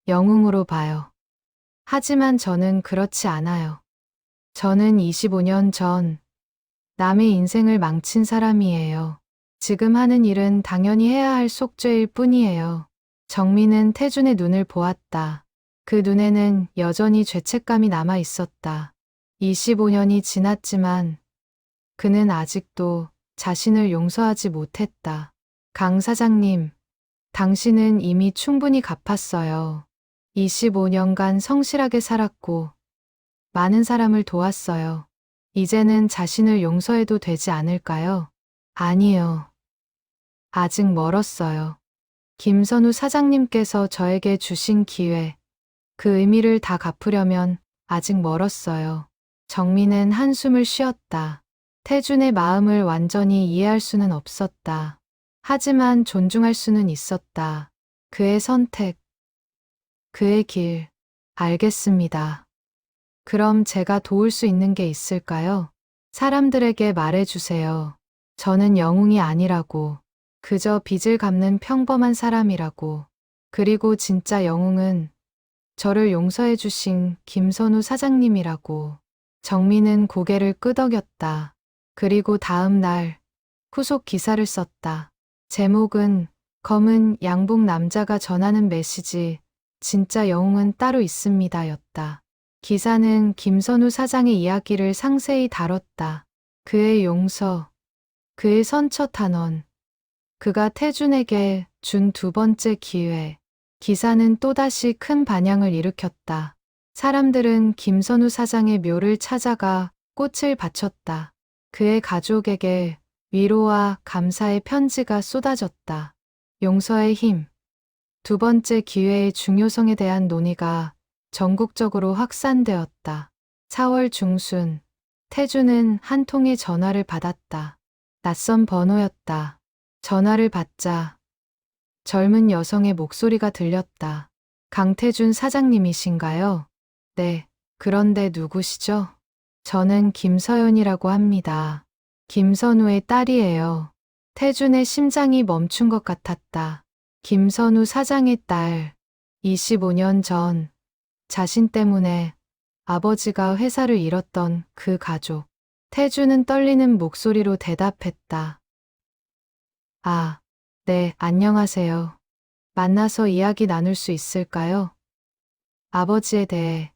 영웅으로 봐요. 하지만 저는 그렇지 않아요. 저는 25년 전 남의 인생을 망친 사람이에요. 지금 하는 일은 당연히 해야 할 속죄일 뿐이에요. 정민은 태준의 눈을 보았다. 그 눈에는 여전히 죄책감이 남아 있었다. 25년이 지났지만 그는 아직도 자신을 용서하지 못했다. 강 사장님, 당신은 이미 충분히 갚았어요. 25년간 성실하게 살았고 많은 사람을 도왔어요. 이제는 자신을 용서해도 되지 않을까요? 아니요. 아직 멀었어요. 김선우 사장님께서 저에게 주신 기회, 그 의미를 다 갚으려면 아직 멀었어요. 정민은 한숨을 쉬었다. 태준의 마음을 완전히 이해할 수는 없었다. 하지만 존중할 수는 있었다. 그의 선택, 그의 길, 알겠습니다. 그럼 제가 도울 수 있는 게 있을까요? 사람들에게 말해주세요. 저는 영웅이 아니라고. 그저 빚을 갚는 평범한 사람이라고. 그리고 진짜 영웅은 저를 용서해 주신 김선우 사장님이라고. 정민은 고개를 끄덕였다. 그리고 다음 날 후속 기사를 썼다. 제목은 검은 양복 남자가 전하는 메시지, 진짜 영웅은 따로 있습니다 였다. 기사는 김선우 사장의 이야기를 상세히 다뤘다. 그의 용서, 그의 선처 탄원, 그가 태준에게 준 두 번째 기회. 기사는 또다시 큰 반향을 일으켰다. 사람들은 김선우 사장의 묘를 찾아가 꽃을 바쳤다. 그의 가족에게 위로와 감사의 편지가 쏟아졌다. 용서의 힘. 두 번째 기회의 중요성에 대한 논의가 전국적으로 확산되었다. 4월 중순, 태준은 한 통의 전화를 받았다. 낯선 번호였다. 전화를 받자 젊은 여성의 목소리가 들렸다. 강태준 사장님이신가요? 네, 그런데 누구시죠? 저는 김서연이라고 합니다. 김선우의 딸이에요. 태준의 심장이 멈춘 것 같았다. 김선우 사장의 딸, 25년 전 자신 때문에 아버지가 회사를 잃었던 그 가족. 태준은 떨리는 목소리로 대답했다. 아, 네, 안녕하세요. 만나서 이야기 나눌 수 있을까요? 아버지에 대해,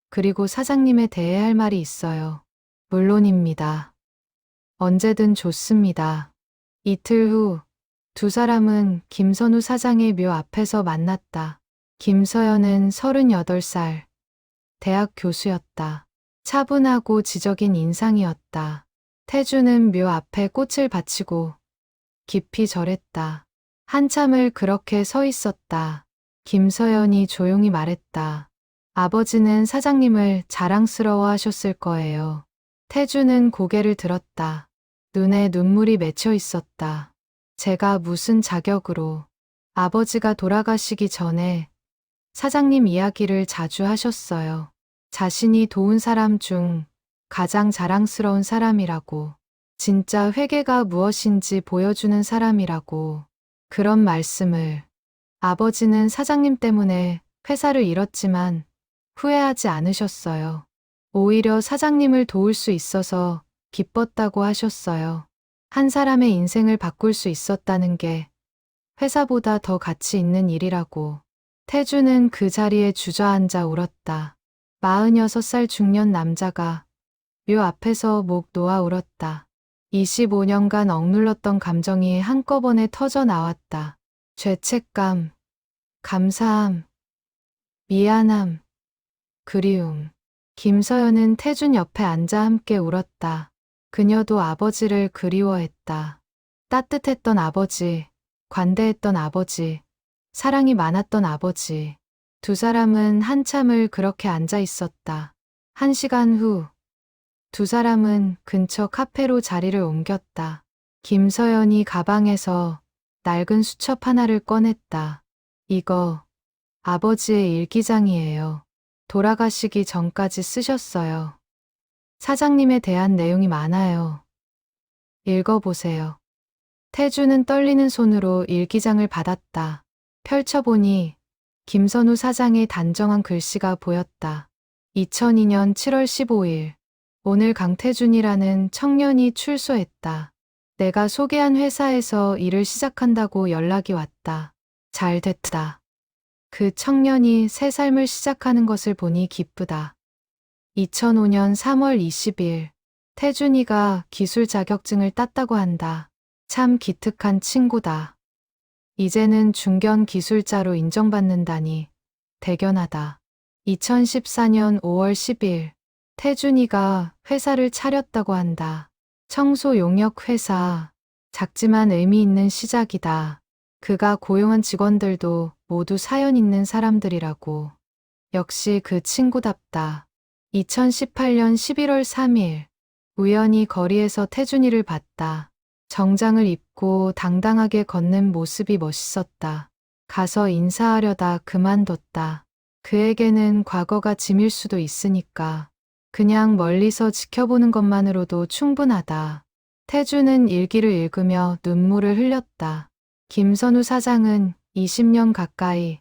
그리고 사장님에 대해 할 말이 있어요. 물론입니다. 언제든 좋습니다. 이틀 후, 두 사람은 김선우 사장의 묘 앞에서 만났다. 김서연은 38살, 대학 교수였다. 차분하고 지적인 인상이었다. 태준은 묘 앞에 꽃을 바치고 깊이 절했다. 한참을 그렇게 서 있었다. 김서연이 조용히 말했다. 아버지는 사장님을 자랑스러워 하셨을 거예요. 태준은 고개를 들었다. 눈에 눈물이 맺혀 있었다. 제가 무슨 자격으로. 아버지가 돌아가시기 전에 사장님 이야기를 자주 하셨어요. 자신이 도운 사람 중 가장 자랑스러운 사람이라고. 진짜 회계가 무엇인지 보여주는 사람이라고. 그런 말씀을. 아버지는 사장님 때문에 회사를 잃었지만 후회하지 않으셨어요. 오히려 사장님을 도울 수 있어서 기뻤다고 하셨어요. 한 사람의 인생을 바꿀 수 있었다는 게 회사보다 더 가치 있는 일이라고. 태주는 그 자리에 주저앉아 울었다. 46살 중년 남자가 묘 앞에서 목 놓아 울었다. 25년간 억눌렀던 감정이 한꺼번에 터져 나왔다. 죄책감, 감사함, 미안함, 그리움. 김서연은 태준 옆에 앉아 함께 울었다. 그녀도 아버지를 그리워했다. 따뜻했던 아버지, 관대했던 아버지, 사랑이 많았던 아버지. 두 사람은 한참을 그렇게 앉아 있었다. 1시간 후, 두 사람은 근처 카페로 자리를 옮겼다. 김서연이 가방에서 낡은 수첩 하나를 꺼냈다. 이거 아버지의 일기장이에요. 돌아가시기 전까지 쓰셨어요. 사장님에 대한 내용이 많아요. 읽어보세요. 태주는 떨리는 손으로 일기장을 받았다. 펼쳐보니 김선우 사장의 단정한 글씨가 보였다. 2002년 7월 15일. 오늘 강태준이라는 청년이 출소했다. 내가 소개한 회사에서 일을 시작한다고 연락이 왔다. 잘 됐다. 그 청년이 새 삶을 시작하는 것을 보니 기쁘다. 2005년 3월 20일. 태준이가 기술 자격증을 땄다고 한다. 참 기특한 친구다. 이제는 중견 기술자로 인정받는다니 대견하다. 2014년 5월 10일. 태준이가 회사를 차렸다고 한다. 청소 용역 회사. 작지만 의미 있는 시작이다. 그가 고용한 직원들도 모두 사연 있는 사람들이라고. 역시 그 친구답다. 2018년 11월 3일. 우연히 거리에서 태준이를 봤다. 정장을 입고 당당하게 걷는 모습이 멋있었다. 가서 인사하려다 그만뒀다. 그에게는 과거가 짐일 수도 있으니까. 그냥 멀리서 지켜보는 것만으로도 충분하다. 태주는 일기를 읽으며 눈물을 흘렸다. 김선우 사장은 20년 가까이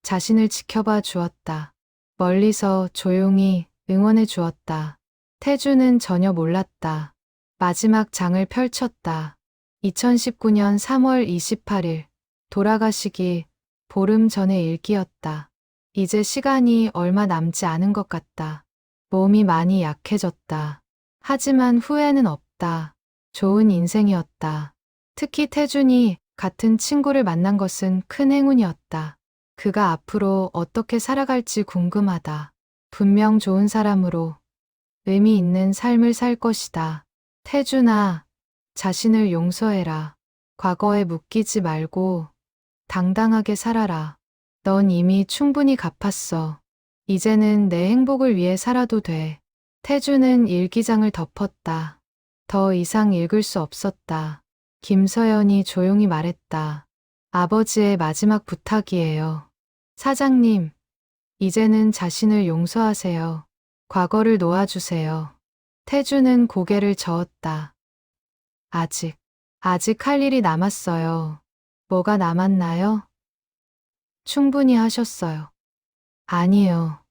자신을 지켜봐 주었다. 멀리서 조용히 응원해 주었다. 태주는 전혀 몰랐다. 마지막 장을 펼쳤다. 2019년 3월 28일. 돌아가시기 보름 전의 일기였다. 이제 시간이 얼마 남지 않은 것 같다. 몸이 많이 약해졌다. 하지만 후회는 없다. 좋은 인생이었다. 특히 태준이 같은 친구를 만난 것은 큰 행운이었다. 그가 앞으로 어떻게 살아갈지 궁금하다. 분명 좋은 사람으로 의미 있는 삶을 살 것이다. 태준아, 자신을 용서해라. 과거에 묶이지 말고 당당하게 살아라. 넌 이미 충분히 갚았어. 이제는 내 행복을 위해 살아도 돼. 태준은 일기장을 덮었다. 더 이상 읽을 수 없었다. 김서연이 조용히 말했다. 아버지의 마지막 부탁이에요. 사장님, 이제는 자신을 용서하세요. 과거를 놓아주세요. 태준은 고개를 저었다. 아직 할 일이 남았어요. 뭐가 남았나요? 충분히 하셨어요. 아니요.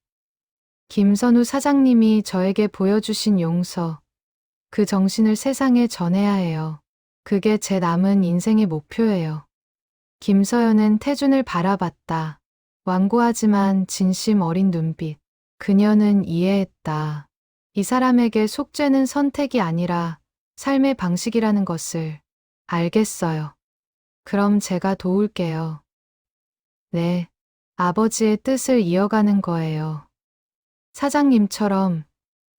김선우 사장님이 저에게 보여주신 용서, 그 정신을 세상에 전해야 해요. 그게 제 남은 인생의 목표예요. 김서연은 태준을 바라봤다. 완고하지만 진심 어린 눈빛. 그녀는 이해했다. 이 사람에게 속죄는 선택이 아니라 삶의 방식이라는 것을. 알겠어요. 그럼 제가 도울게요. 네, 아버지의 뜻을 이어가는 거예요. 사장님처럼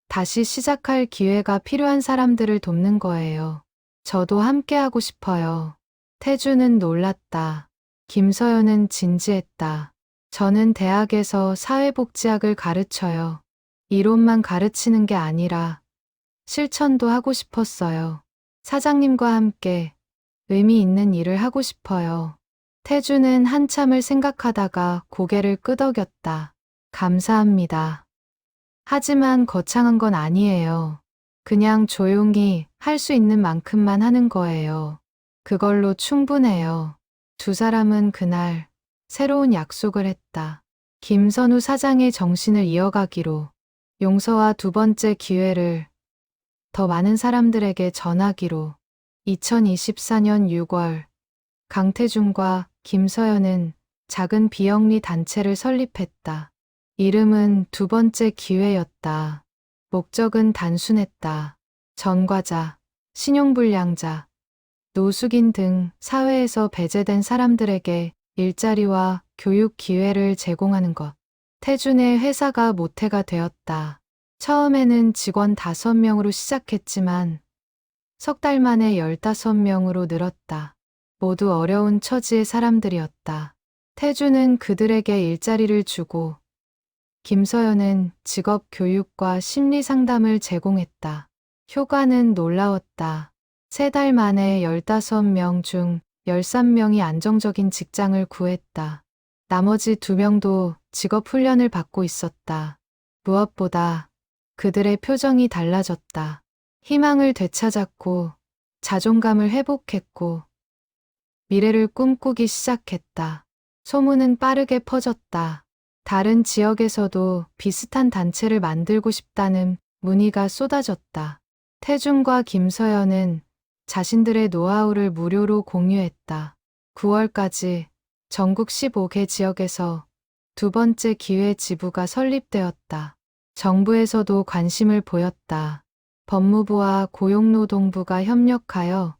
다시 시작할 기회가 필요한 사람들을 돕는 거예요. 저도 함께하고 싶어요. 태주는 놀랐다. 김서연은 진지했다. 저는 대학에서 사회복지학을 가르쳐요. 이론만 가르치는 게 아니라 실천도 하고 싶었어요. 사장님과 함께 의미 있는 일을 하고 싶어요. 태주는 한참을 생각하다가 고개를 끄덕였다. 감사합니다. 하지만 거창한 건 아니에요. 그냥 조용히 할 수 있는 만큼만 하는 거예요. 그걸로 충분해요. 두 사람은 그날 새로운 약속을 했다. 김선우 사장의 정신을 이어가기로, 용서와 두 번째 기회를 더 많은 사람들에게 전하기로. 2024년 6월, 강태준과 김서연은 작은 비영리 단체를 설립했다. 이름은 두 번째 기회였다. 목적은 단순했다. 전과자, 신용불량자, 노숙인 등 사회에서 배제된 사람들에게 일자리와 교육 기회를 제공하는 것. 태준의 회사가 모태가 되었다. 처음에는 직원 5명으로 시작했지만 석 달 만에 15명으로 늘었다. 모두 어려운 처지의 사람들이었다. 태준은 그들에게 일자리를 주고 김서연은 직업 교육과 심리 상담을 제공했다. 효과는 놀라웠다. 3달 만에 15명 중 13명이 안정적인 직장을 구했다. 나머지 2명도 직업 훈련을 받고 있었다. 무엇보다 그들의 표정이 달라졌다. 희망을 되찾았고 자존감을 회복했고 미래를 꿈꾸기 시작했다. 소문은 빠르게 퍼졌다. 다른 지역에서도 비슷한 단체를 만들고 싶다는 문의가 쏟아졌다. 태준과 김서연은 자신들의 노하우를 무료로 공유했다. 9월까지 전국 15개 지역에서 두 번째 기회 지부가 설립되었다. 정부에서도 관심을 보였다. 법무부와 고용노동부가 협력하여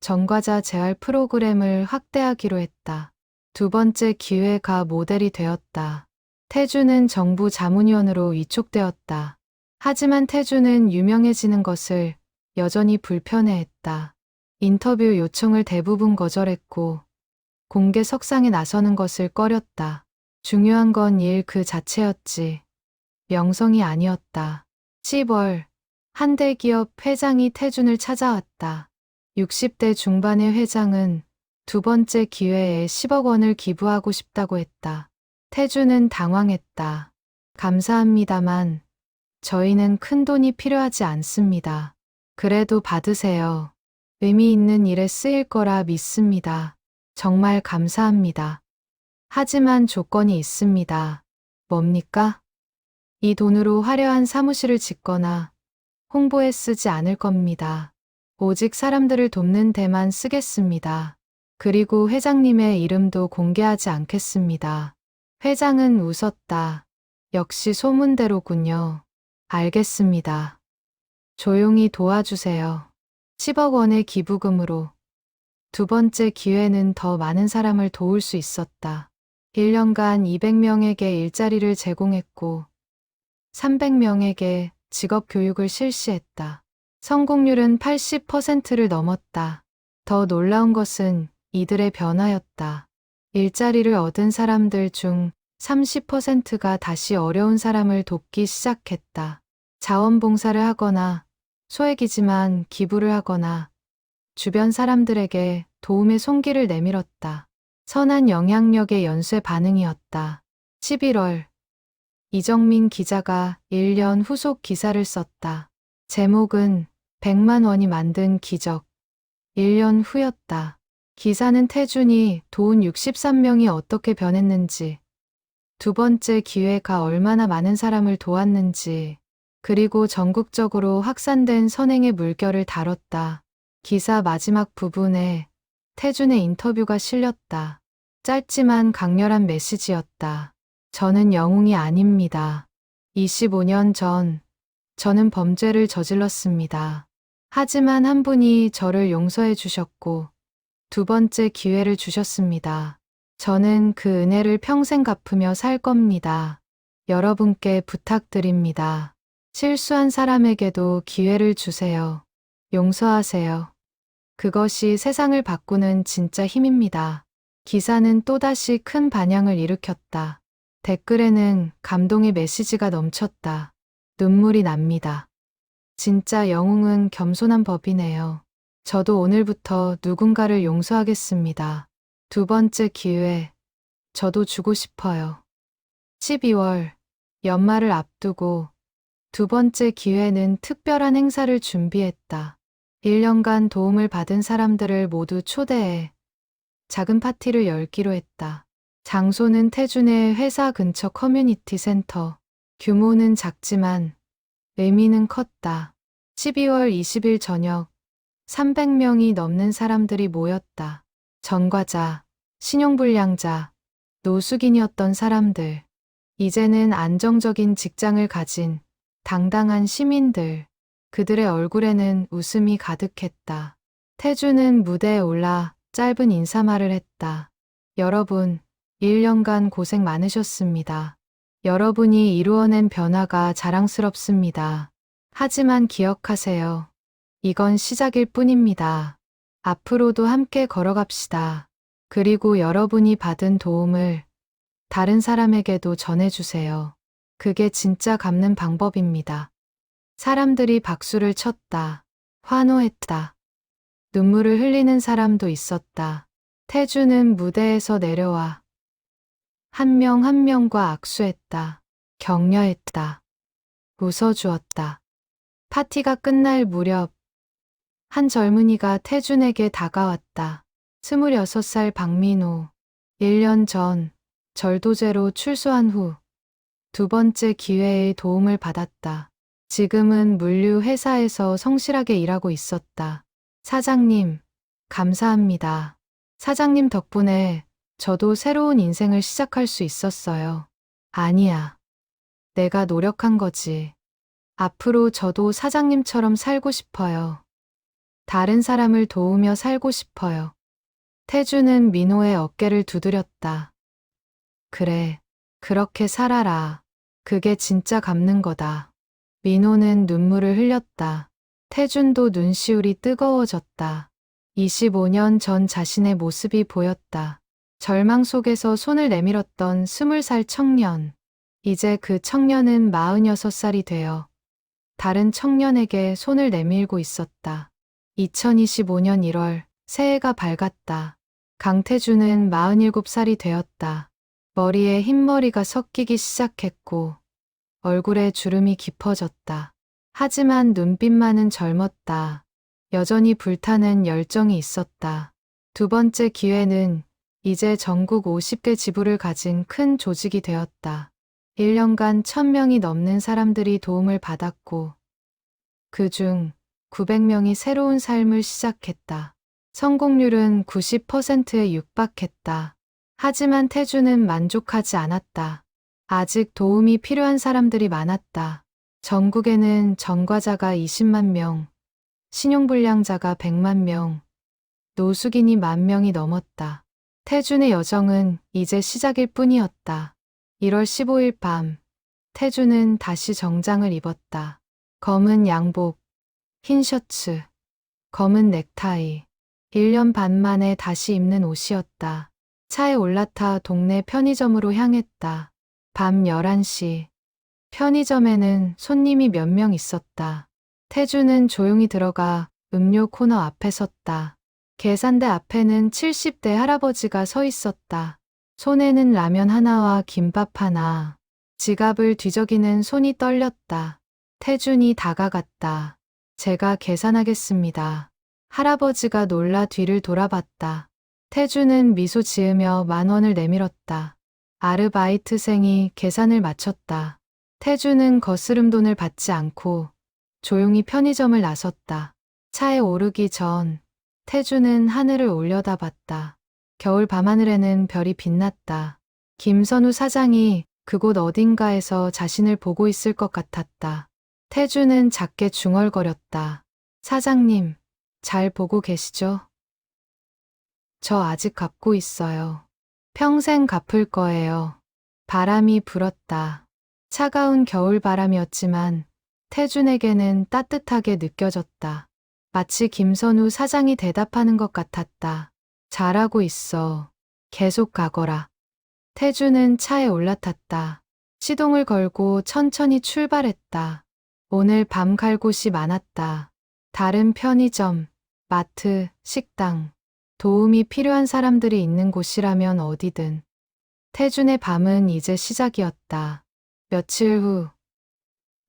전과자 재활 프로그램을 확대하기로 했다. 두 번째 기회가 모델이 되었다. 태주는 정부 자문위원으로 위촉되었다. 하지만 태주는 유명해지는 것을 여전히 불편해했다. 인터뷰 요청을 대부분 거절했고 공개 석상에 나서는 것을 꺼렸다. 중요한 건 일 그 자체였지. 명성이 아니었다. 10월 한 대기업 회장이 태준을 찾아왔다. 60대 중반의 회장은 두 번째 기회에 10억 원을 기부하고 싶다고 했다. 태준은 당황했다. 감사합니다만 저희는 큰 돈이 필요하지 않습니다. 그래도 받으세요. 의미 있는 일에 쓰일 거라 믿습니다. 정말 감사합니다. 하지만 조건이 있습니다. 뭡니까? 이 돈으로 화려한 사무실을 짓거나 홍보에 쓰지 않을 겁니다. 오직 사람들을 돕는 데만 쓰겠습니다. 그리고 회장님의 이름도 공개하지 않겠습니다. 회장은 웃었다. 역시 소문대로군요. 알겠습니다. 조용히 도와주세요. 10억 원의 기부금으로 두 번째 기회는 더 많은 사람을 도울 수 있었다. 1년간 200명에게 일자리를 제공했고 300명에게 직업 교육을 실시했다. 성공률은 80%를 넘었다. 더 놀라운 것은 이들의 변화였다. 일자리를 얻은 사람들 중 30%가 다시 어려운 사람을 돕기 시작했다. 자원봉사를 하거나 소액이지만 기부를 하거나 주변 사람들에게 도움의 손길을 내밀었다. 선한 영향력의 연쇄 반응이었다. 11월 이정민 기자가 1년 후속 기사를 썼다. 제목은 100만 원이 만든 기적. 1년 후였다. 기사는 태준이 도운 63명이 어떻게 변했는지, 두 번째 기회가 얼마나 많은 사람을 도왔는지, 그리고 전국적으로 확산된 선행의 물결을 다뤘다. 기사 마지막 부분에 태준의 인터뷰가 실렸다. 짧지만 강렬한 메시지였다. 저는 영웅이 아닙니다. 25년 전 저는 범죄를 저질렀습니다. 하지만 한 분이 저를 용서해 주셨고 두 번째 기회를 주셨습니다. 저는 그 은혜를 평생 갚으며 살 겁니다. 여러분께 부탁드립니다. 실수한 사람에게도 기회를 주세요. 용서하세요. 그것이 세상을 바꾸는 진짜 힘입니다. 기사는 또다시 큰 반향을 일으켰다. 댓글에는 감동의 메시지가 넘쳤다. 눈물이 납니다. 진짜 영웅은 겸손한 법이네요. 저도 오늘부터 누군가를 용서하겠습니다. 두 번째 기회, 저도 주고 싶어요. 12월, 연말을 앞두고 두 번째 기회는 특별한 행사를 준비했다. 1년간 도움을 받은 사람들을 모두 초대해 작은 파티를 열기로 했다. 장소는 태준의 회사 근처 커뮤니티 센터. 규모는 작지만 의미는 컸다. 12월 20일 저녁 300명이 넘는 사람들이 모였다. 전과자, 신용불량자, 노숙인이었던 사람들, 이제는 안정적인 직장을 가진 당당한 시민들, 그들의 얼굴에는 웃음이 가득했다. 태준은 무대에 올라 짧은 인사말을 했다. 여러분, 1년간 고생 많으셨습니다. 여러분이 이루어낸 변화가 자랑스럽습니다. 하지만 기억하세요. 이건 시작일 뿐입니다. 앞으로도 함께 걸어갑시다. 그리고 여러분이 받은 도움을 다른 사람에게도 전해주세요. 그게 진짜 갚는 방법입니다. 사람들이 박수를 쳤다. 환호했다. 눈물을 흘리는 사람도 있었다. 태주는 무대에서 내려와 한 명 한 명과 악수했다. 격려했다. 웃어주었다. 파티가 끝날 무렵 한 젊은이가 태준에게 다가왔다. 26살 박민호. 1년 전 절도죄로 출소한 후 두 번째 기회의 도움을 받았다. 지금은 물류 회사에서 성실하게 일하고 있었다. 사장님, 감사합니다. 사장님 덕분에 저도 새로운 인생을 시작할 수 있었어요. 아니야. 내가 노력한 거지. 앞으로 저도 사장님처럼 살고 싶어요. 다른 사람을 도우며 살고 싶어요. 태주는 민호의 어깨를 두드렸다. 그래, 그렇게 살아라. 그게 진짜 갚는 거다. 민호는 눈물을 흘렸다. 태준도 눈시울이 뜨거워졌다. 25년 전 자신의 모습이 보였다. 절망 속에서 손을 내밀었던 20살 청년. 이제 그 청년은 46살이 되어 다른 청년에게 손을 내밀고 있었다. 2025년 1월 새해가 밝았다. 강태준은 47살이 되었다. 머리에 흰머리가 섞이기 시작했고 얼굴에 주름이 깊어졌다. 하지만 눈빛만은 젊었다. 여전히 불타는 열정이 있었다. 두 번째 기회는 이제 전국 50개 지부를 가진 큰 조직이 되었다. 1년간 1000명이 넘는 사람들이 도움을 받았고 그중 900명이 새로운 삶을 시작했다. 성공률은 90%에 육박했다. 하지만 태주는 만족하지 않았다. 아직 도움이 필요한 사람들이 많았다. 전국에는 전과자가 20만 명, 신용불량자가 100만 명, 노숙인이 10,000명이 넘었다. 태준의 여정은 이제 시작일 뿐이었다. 1월 15일 밤, 태준은 다시 정장을 입었다. 검은 양복, 흰 셔츠, 검은 넥타이. 1년 반 만에 다시 입는 옷이었다. 차에 올라타 동네 편의점으로 향했다. 밤 11시. 편의점에는 손님이 몇 명 있었다. 태주는 조용히 들어가 음료 코너 앞에 섰다. 계산대 앞에는 70대 할아버지가 서 있었다. 손에는 라면 하나와 김밥 하나. 지갑을 뒤적이는 손이 떨렸다. 태준이 다가갔다. 제가 계산하겠습니다. 할아버지가 놀라 뒤를 돌아봤다. 태준은 미소 지으며 10,000원을 내밀었다. 아르바이트생이 계산을 마쳤다. 태준은 거스름 돈을 받지 않고 조용히 편의점을 나섰다. 차에 오르기 전 태준은 하늘을 올려다봤다. 겨울 밤하늘에는 별이 빛났다. 김선우 사장이 그곳 어딘가에서 자신을 보고 있을 것 같았다. 태준은 작게 중얼거렸다. 사장님, 잘 보고 계시죠? 저 아직 갚고 있어요. 평생 갚을 거예요. 바람이 불었다. 차가운 겨울 바람이었지만 태준에게는 따뜻하게 느껴졌다. 마치 김선우 사장이 대답하는 것 같았다. 잘하고 있어. 계속 가거라. 태준은 차에 올라탔다. 시동을 걸고 천천히 출발했다. 오늘 밤 갈 곳이 많았다. 다른 편의점, 마트, 식당. 도움이 필요한 사람들이 있는 곳이라면 어디든. 태준의 밤은 이제 시작이었다. 며칠 후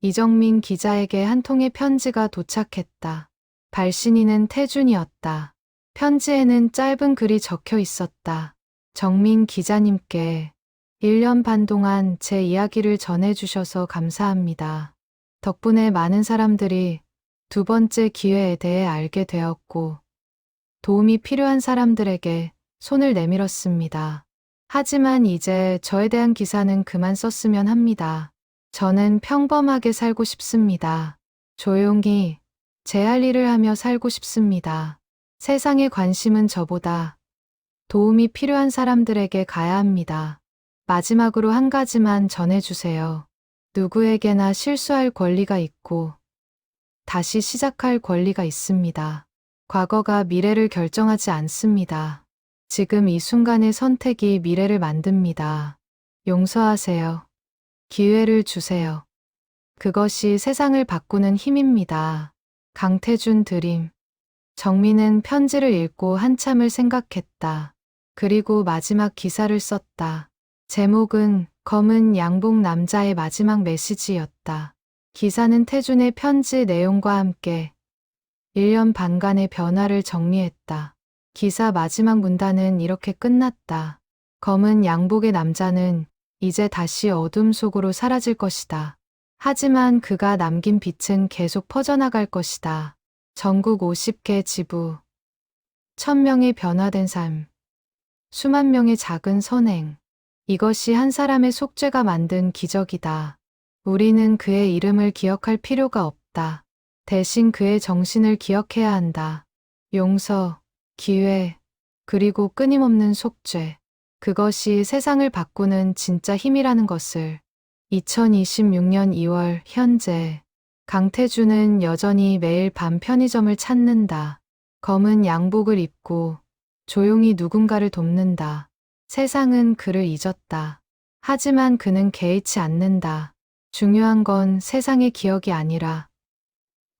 이정민 기자에게 한 통의 편지가 도착했다. 발신인은 태준이었다. 편지에는 짧은 글이 적혀 있었다. 정민 기자님께 1년 반 동안 제 이야기를 전해주셔서 감사합니다. 덕분에 많은 사람들이 두 번째 기회에 대해 알게 되었고 도움이 필요한 사람들에게 손을 내밀었습니다. 하지만 이제 저에 대한 기사는 그만 썼으면 합니다. 저는 평범하게 살고 싶습니다. 조용히 제 할 일을 하며 살고 싶습니다. 세상의 관심은 저보다 도움이 필요한 사람들에게 가야 합니다. 마지막으로 한 가지만 전해주세요. 누구에게나 실수할 권리가 있고 다시 시작할 권리가 있습니다. 과거가 미래를 결정하지 않습니다. 지금 이 순간의 선택이 미래를 만듭니다. 용서하세요. 기회를 주세요. 그것이 세상을 바꾸는 힘입니다. 강태준 드림. 정민은 편지를 읽고 한참을 생각했다. 그리고 마지막 기사를 썼다. 제목은 검은 양복 남자의 마지막 메시지였다. 기사는 태준의 편지 내용과 함께 1년 반간의 변화를 정리했다. 기사 마지막 문단은 이렇게 끝났다. 검은 양복의 남자는 이제 다시 어둠 속으로 사라질 것이다. 하지만 그가 남긴 빛은 계속 퍼져나갈 것이다. 전국 50개 지부, 1000명의 변화된 삶, 수만 명의 작은 선행. 이것이 한 사람의 속죄가 만든 기적이다. 우리는 그의 이름을 기억할 필요가 없다. 대신 그의 정신을 기억해야 한다. 용서, 기회, 그리고 끊임없는 속죄. 그것이 세상을 바꾸는 진짜 힘이라는 것을. 2026년 2월 현재 강태주는 여전히 매일 밤 편의점을 찾는다. 검은 양복을 입고 조용히 누군가를 돕는다. 세상은 그를 잊었다. 하지만 그는 개의치 않는다. 중요한 건 세상의 기억이 아니라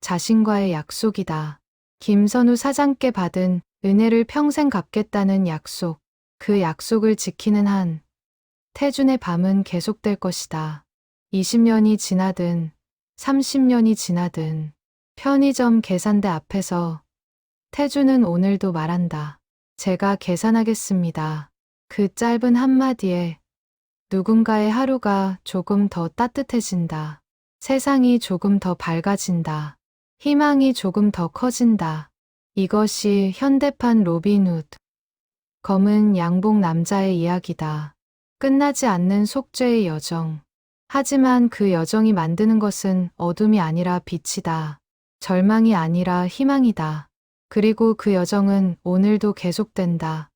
자신과의 약속이다. 김선우 사장께 받은 은혜를 평생 갚겠다는 약속. 그 약속을 지키는 한 태준의 밤은 계속될 것이다. 20년이 지나든 30년이 지나든 편의점 계산대 앞에서 태준은 오늘도 말한다. 제가 계산하겠습니다. 그 짧은 한마디에 누군가의 하루가 조금 더 따뜻해진다. 세상이 조금 더 밝아진다. 희망이 조금 더 커진다. 이것이 현대판 로빈 훗. 검은 양복 남자의 이야기다. 끝나지 않는 속죄의 여정. 하지만 그 여정이 만드는 것은 어둠이 아니라 빛이다. 절망이 아니라 희망이다. 그리고 그 여정은 오늘도 계속된다.